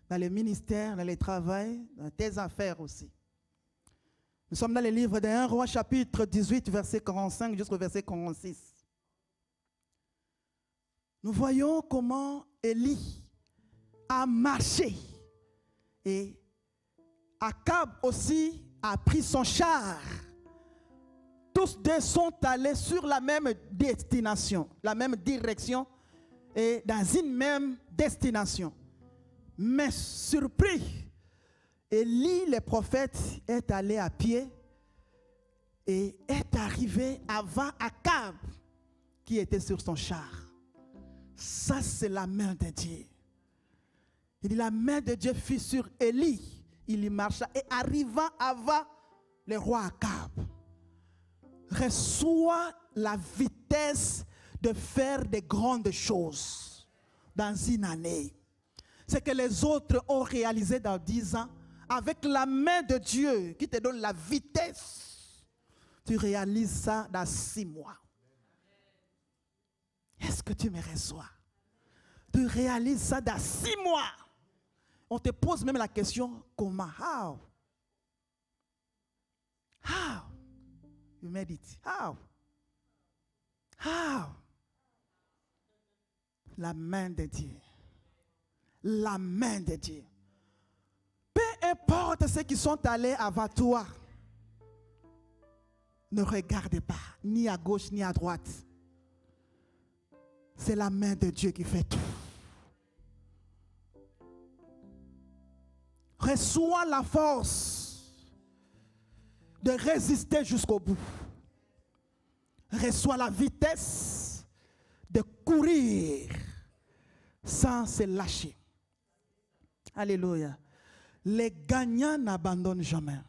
dans le ministère, dans le travail, dans tes affaires aussi. Nous sommes dans le livre de 1 Roi chapitre 18, verset 45 jusqu'au verset 46. Nous voyons comment Élie a marché et Akab aussi a pris son char. Tous deux sont allés sur la même destination, la même direction et dans une même destination. Mais surpris, Élie le prophète est allé à pied et est arrivé avant Akab qui était sur son char. Ça, c'est la main de Dieu. Il dit, la main de Dieu fut sur Élie. Il y marcha et arriva avant le roi Akab. Reçoit la vitesse de faire de grandes choses dans une année. Ce que les autres ont réalisé dans 10 ans, avec la main de Dieu qui te donne la vitesse, tu réalises ça dans 6 mois. Est-ce que tu me reçois? Tu réalises ça dans 6 mois. On te pose même la question, comment? How? How? You made it. How? How? La main de Dieu. La main de Dieu. Peu importe ceux qui sont allés avant toi, ne regarde pas, ni à gauche ni à droite. C'est la main de Dieu qui fait tout. Reçois la force de résister jusqu'au bout. Reçois la vitesse de courir sans se lâcher. Alléluia. Les gagnants n'abandonnent jamais.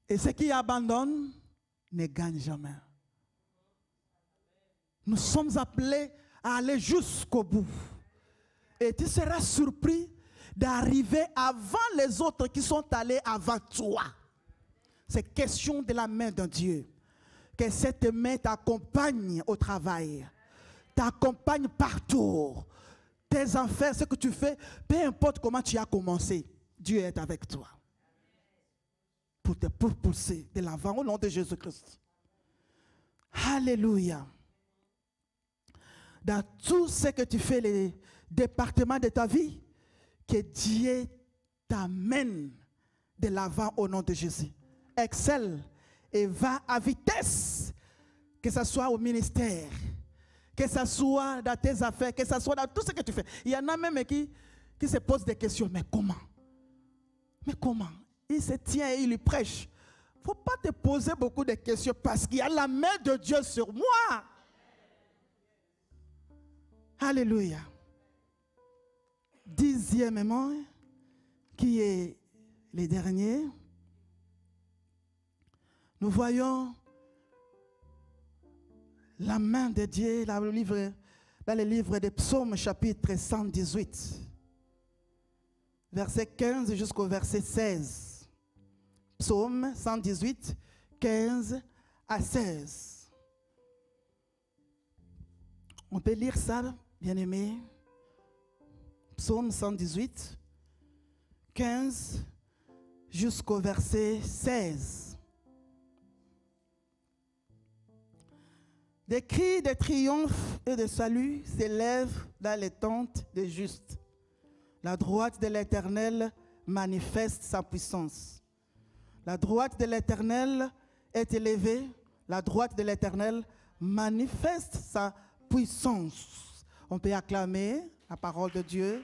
Et ceux qui abandonnent ne gagnent jamais. Nous sommes appelés à aller jusqu'au bout. Et tu seras surpris d'arriver avant les autres qui sont allés avant toi. C'est question de la main de Dieu. Que cette main t'accompagne au travail, t'accompagne partout. Tes affaires, ce que tu fais, peu importe comment tu as commencé, Dieu est avec toi. Pour te propulser de l'avant au nom de Jésus-Christ. Alléluia. Dans tout ce que tu fais, les départements de ta vie, que Dieu t'amène de l'avant au nom de Jésus. Excelle et va à vitesse, que ce soit au ministère, que ce soit dans tes affaires, que ce soit dans tout ce que tu fais. Il y en a même qui se posent des questions. Mais comment? Mais comment? Il se tient et il lui prêche. Il ne faut pas te poser beaucoup de questions parce qu'il y a la main de Dieu sur moi. Alléluia. 10e, qui est le dernier, nous voyons la main de Dieu dans le livre des Psaumes, chapitre 118, verset 15 jusqu'au verset 16. Psaume 118, 15 à 16. On peut lire ça, bien-aimé. Psaume 118, 15 jusqu'au verset 16. Des cris de triomphe et de salut s'élèvent dans les tentes des justes. La droite de l'Éternel manifeste sa puissance. La droite de l'Éternel est élevée. La droite de l'Éternel manifeste sa puissance. On peut acclamer la parole de Dieu.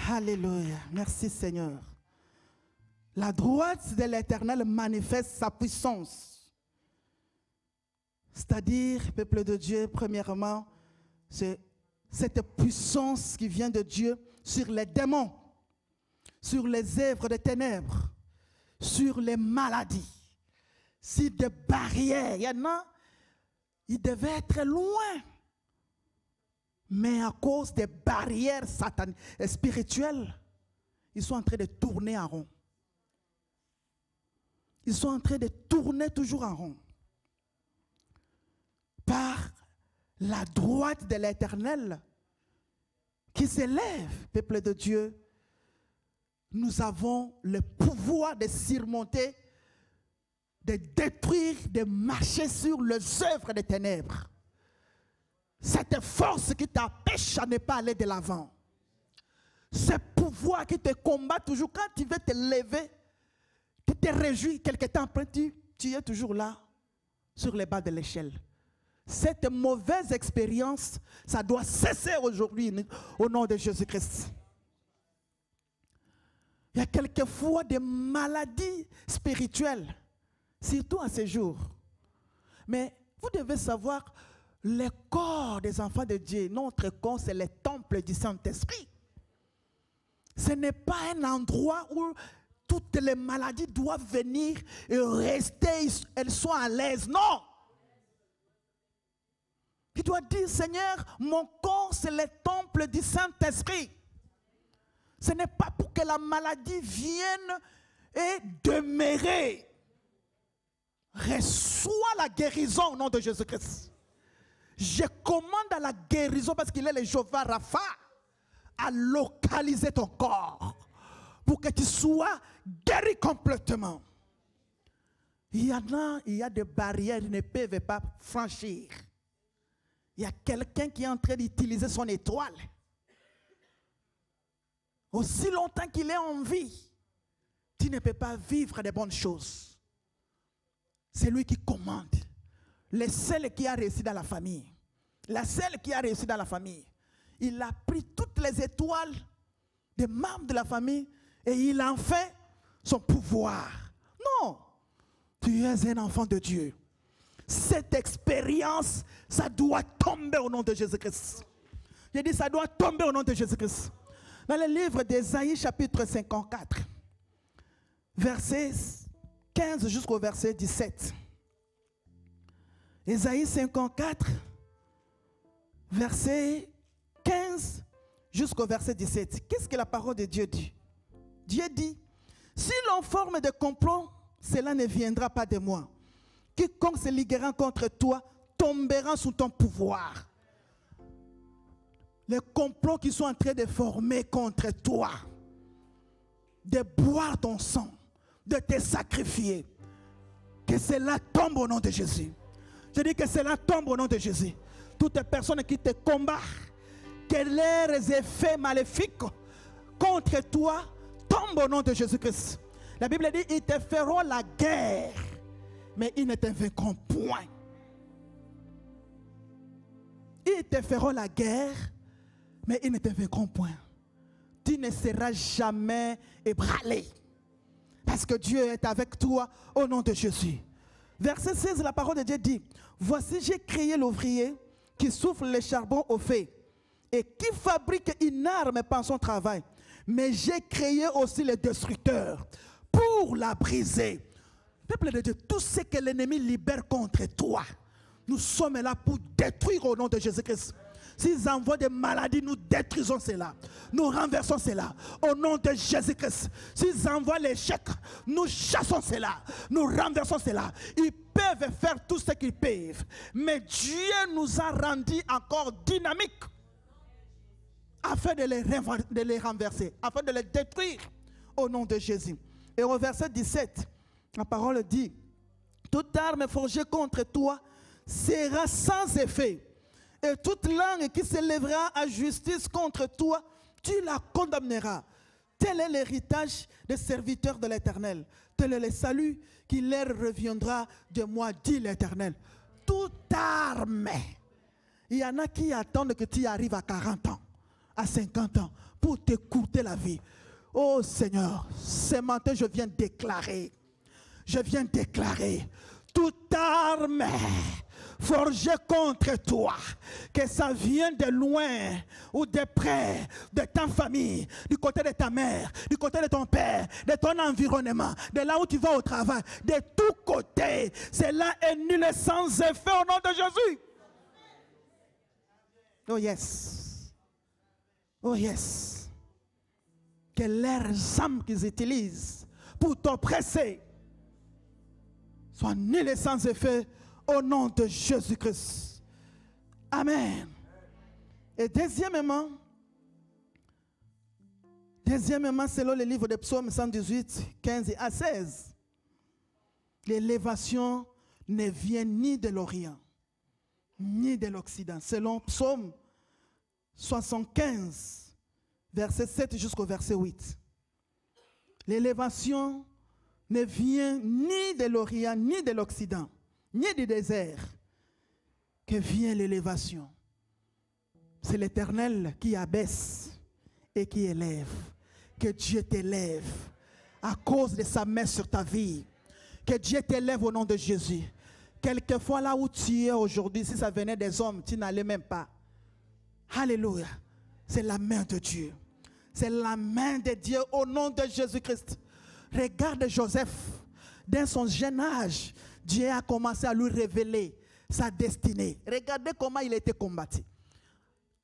Alléluia. Merci Seigneur. La droite de l'Éternel manifeste sa puissance. C'est-à-dire, peuple de Dieu, premièrement, c'est cette puissance qui vient de Dieu sur les démons, sur les œuvres des ténèbres, sur les maladies, sur des barrières. Il y en a, ils devaient être loin. Mais à cause des barrières sataniques et spirituelles, ils sont en train de tourner en rond. Ils sont en train de tourner toujours en rond. Par la droite de l'Éternel qui s'élève, peuple de Dieu, nous avons le pouvoir de surmonter, de détruire, de marcher sur les œuvres des ténèbres. Cette force qui t'empêche à ne pas aller de l'avant. Ce pouvoir qui te combat toujours quand tu veux te lever, tu te réjouis quelque temps après, tu es toujours là, sur les bas de l'échelle. Cette mauvaise expérience, ça doit cesser aujourd'hui au nom de Jésus-Christ. Il y a quelquefois des maladies spirituelles, surtout à ces jours. Mais vous devez savoir, le corps des enfants de Dieu, notre corps, c'est le temple du Saint-Esprit. Ce n'est pas un endroit où toutes les maladies doivent venir et rester, elles sont à l'aise. Non! Tu dois dire, Seigneur, mon corps corps, c'est le temple du Saint-Esprit. Ce n'est pas pour que la maladie vienne et demeurer. Reçois la guérison au nom de Jésus-Christ. Je commande à la guérison parce qu'il est le Jéhovah Rapha à localiser ton corps pour que tu sois guéri complètement. Il y a des barrières qu'ils ne peuvent pas franchir. Il y a quelqu'un qui est en train d'utiliser son étoile. Aussi longtemps qu'il est en vie, tu ne peux pas vivre des bonnes choses. C'est lui qui commande. Le seul qui a réussi dans la famille. La seule qui a réussi dans la famille. Il a pris toutes les étoiles des membres de la famille et il en fait son pouvoir. Non, tu es un enfant de Dieu. Cette expérience, ça doit tomber au nom de Jésus-Christ. J'ai dit, ça doit tomber au nom de Jésus-Christ. Dans le livre d'Ésaïe, chapitre 54, verset 15 jusqu'au verset 17. Ésaïe 54, verset 15 jusqu'au verset 17. Qu'est-ce que la parole de Dieu dit? Dieu dit, si l'on forme des complots, cela ne viendra pas de moi. Quiconque se liguera contre toi tombera sous ton pouvoir. Les complots qui sont en train de former contre toi, de boire ton sang, de te sacrifier, que cela tombe au nom de Jésus. Je dis que cela tombe au nom de Jésus. Toutes les personnes qui te combattent, que leurs effets maléfiques contre toi tombent au nom de Jésus-Christ. La Bible dit, ils te feront la guerre, mais ils ne te vaincront point. Ils te feront la guerre, mais ils ne te vaincront point. Tu ne seras jamais ébranlé. Parce que Dieu est avec toi au nom de Jésus. Verset 16, la parole de Dieu dit, voici j'ai créé l'ouvrier qui souffle le charbon au feu et qui fabrique une arme par son travail. Mais j'ai créé aussi le destructeur pour la briser. Peuple de Dieu, tout ce que l'ennemi libère contre toi, nous sommes là pour détruire au nom de Jésus-Christ. S'ils envoient des maladies, nous détruisons cela. Nous renversons cela au nom de Jésus-Christ. S'ils envoient l'échec, nous chassons cela. Nous renversons cela. Ils peuvent faire tout ce qu'ils peuvent. Mais Dieu nous a rendus encore dynamiques afin de les renverser, afin de les détruire au nom de Jésus. Et au verset 17, la parole dit, toute arme forgée contre toi sera sans effet. Et toute langue qui s'élèvera à justice contre toi, tu la condamneras. Tel est l'héritage des serviteurs de l'Éternel. Tel est le salut qui leur reviendra de moi, dit l'Éternel. Toute arme. Il y en a qui attendent que tu arrives à 40 ans, à 50 ans, pour t'écouter la vie. Oh Seigneur, ce matin je viens déclarer. Je viens déclarer. Toute arme forgé contre toi, que ça vienne de loin ou de près, de ta famille, du côté de ta mère, du côté de ton père, de ton environnement, de là où tu vas au travail, de tous côtés, cela est nul et sans effet au nom de Jésus. Oh yes. Oh yes. Que leurs âmes qu'ils utilisent pour t'oppresser soient nuls et sans effet au nom de Jésus-Christ. Amen. Et deuxièmement, selon le livre de Psaume 118, 15 à 16, l'élévation ne vient ni de l'Orient, ni de l'Occident. Selon Psaume 75, verset 7 jusqu'au verset 8. L'élévation ne vient ni de l'Orient, ni de l'Occident, ni du désert, que vient l'élévation. C'est l'Éternel qui abaisse et qui élève. Que Dieu t'élève à cause de sa main sur ta vie. Que Dieu t'élève au nom de Jésus. Quelquefois là où tu es aujourd'hui, si ça venait des hommes, tu n'allais même pas. Alléluia. C'est la main de Dieu. C'est la main de Dieu au nom de Jésus-Christ. Regarde Joseph. Dans son jeune âge, Dieu a commencé à lui révéler sa destinée. Regardez comment il a été combattu.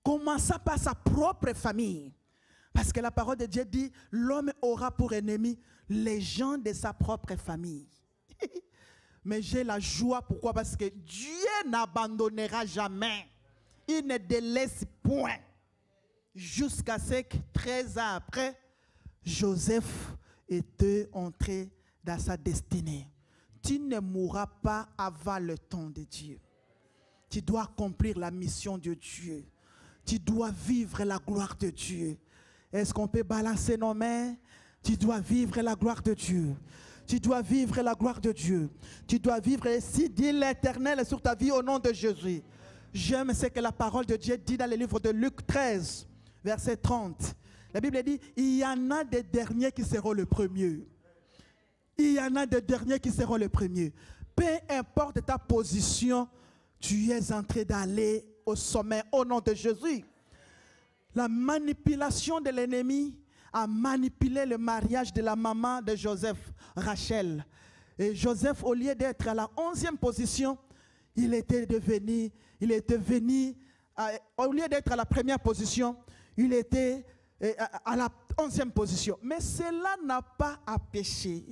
commençant par sa propre famille. Parce que la parole de Dieu dit, l'homme aura pour ennemi les gens de sa propre famille. Mais j'ai la joie, pourquoi? Parce que Dieu n'abandonnera jamais. Il ne délaisse point. Jusqu'à ce que 13 ans après, Joseph était entré dans sa destinée. Tu ne mourras pas avant le temps de Dieu. Tu dois accomplir la mission de Dieu. Tu dois vivre la gloire de Dieu. Est-ce qu'on peut balancer nos mains? Tu dois vivre la gloire de Dieu. Tu dois vivre la gloire de Dieu. Tu dois vivre ici, dit l'Éternel sur ta vie au nom de Jésus. J'aime ce que la parole de Dieu dit dans le livre de Luc 13, verset 30. La Bible dit, il y en a des derniers qui seront le premier. Il y en a des derniers qui seront le premier. Peu importe ta position, tu es en train d'aller au sommet au nom de Jésus. La manipulation de l'ennemi a manipulé le mariage de la maman de Joseph, Rachel. Et Joseph, au lieu d'être à la 11e position, il était venu, au lieu d'être à la première position, il était à la 11e position. Mais cela n'a pas empêché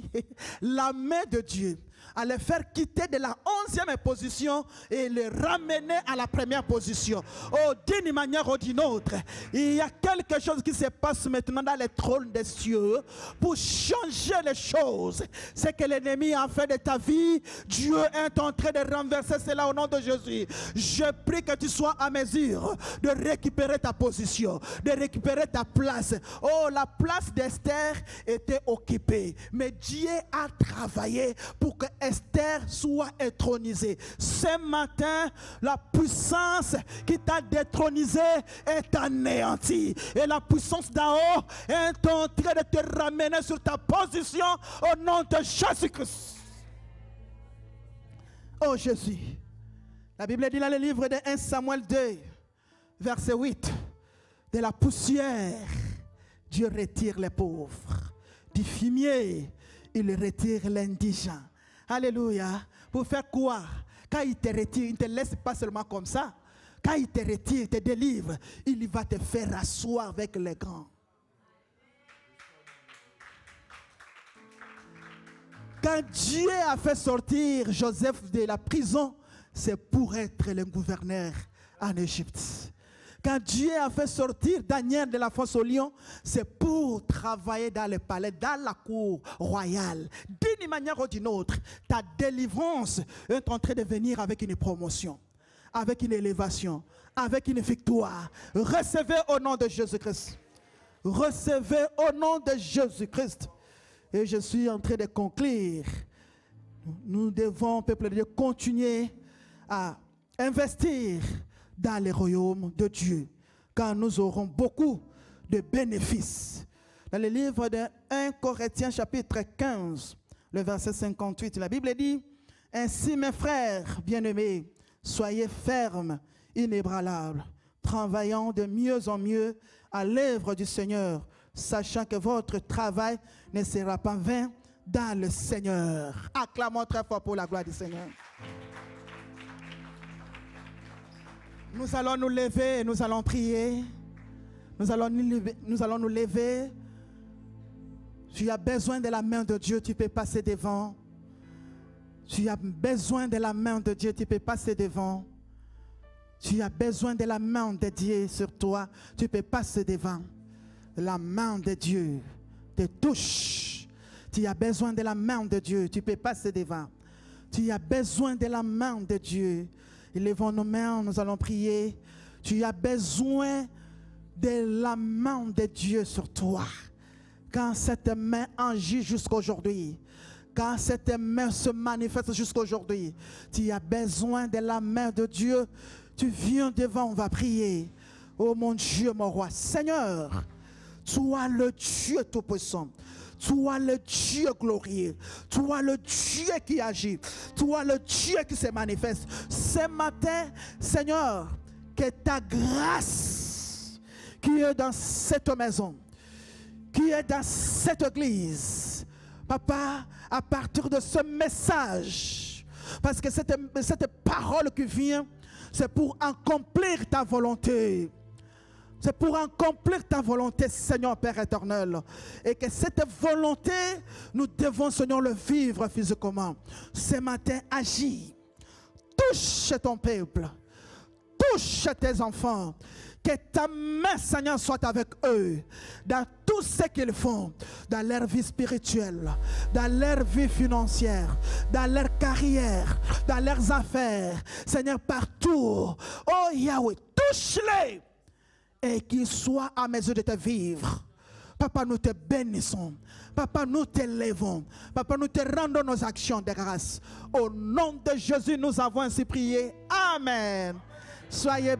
la main de Dieu à le faire quitter de la 11e position et le ramener à la première position. Oh, d'une manière ou d'une autre, il y a quelque chose qui se passe maintenant dans les trônes des cieux pour changer les choses. C'est que l'ennemi a fait de ta vie, Dieu est en train de renverser cela au nom de Jésus. Je prie que tu sois à mesure de récupérer ta position, de récupérer ta place. Oh, la place d'Esther était occupée, mais Dieu a travaillé pour que Esther soit intronisée. Ce matin, la puissance qui t'a détronisé est anéantie. Et la puissance d'en haut est en train de te ramener sur ta position au nom de Jésus-Christ. Oh Jésus. La Bible dit dans le livre de 1 Samuel 2, verset 8, de la poussière, Dieu retire les pauvres. Du fumier, il retire l'indigent. Alléluia. Pour faire quoi? Quand il te retire, il ne te laisse pas seulement comme ça. Quand il te retire, il te délivre, il va te faire asseoir avec les grands. Quand Dieu a fait sortir Joseph de la prison, c'est pour être le gouverneur en Égypte. Quand Dieu a fait sortir Daniel de la fosse au lion, c'est pour travailler dans le palais, dans la cour royale. D'une manière ou d'une autre, ta délivrance est en train de venir avec une promotion, avec une élévation, avec une victoire. Recevez au nom de Jésus-Christ. Recevez au nom de Jésus-Christ. Et je suis en train de conclure. Nous devons, peuple de Dieu, continuer à investir dans le royaume de Dieu, car nous aurons beaucoup de bénéfices. Dans le livre de 1 Corinthiens chapitre 15, le verset 58, la Bible dit, « Ainsi mes frères bien-aimés, soyez fermes, inébranlables, travaillant de mieux en mieux à l'œuvre du Seigneur, sachant que votre travail ne sera pas vain dans le Seigneur. » Acclamons très fort pour la gloire du Seigneur. Nous allons nous lever et nous allons prier. Nous allons nous lever. Tu as besoin de la main de Dieu, tu peux passer devant. Tu as besoin de la main de Dieu, tu peux passer devant. Tu as besoin de la main de Dieu sur toi, tu peux passer devant. La main de Dieu te touche. Tu as besoin de la main de Dieu, tu peux passer devant. Tu as besoin de la main de Dieu. Élevons nos mains, nous allons prier. Tu as besoin de la main de Dieu sur toi. Quand cette main agit jusqu'aujourd'hui, quand cette main se manifeste jusqu'aujourd'hui, tu as besoin de la main de Dieu. Tu viens devant, on va prier. Oh mon Dieu, mon roi, Seigneur, toi le Dieu tout-puissant. Toi le Dieu glorieux, toi le Dieu qui agit, toi le Dieu qui se manifeste. Ce matin, Seigneur, que ta grâce qui est dans cette maison, qui est dans cette église, Papa, à partir de ce message, parce que cette parole qui vient, c'est pour accomplir ta volonté. C'est pour accomplir ta volonté, Seigneur Père éternel. Et que cette volonté, nous devons, Seigneur, le vivre physiquement. Ce matin, agis. Touche ton peuple. Touche tes enfants. Que ta main, Seigneur, soit avec eux. Dans tout ce qu'ils font. Dans leur vie spirituelle. Dans leur vie financière. Dans leur carrière. Dans leurs affaires. Seigneur, partout. Oh Yahweh, touche-les. Et qu'ils soient à mesure de te vivre. Papa, nous te bénissons. Papa, nous t'élèvons. Papa, nous te rendons nos actions de grâce. Au nom de Jésus, nous avons ainsi prié. Amen. Soyez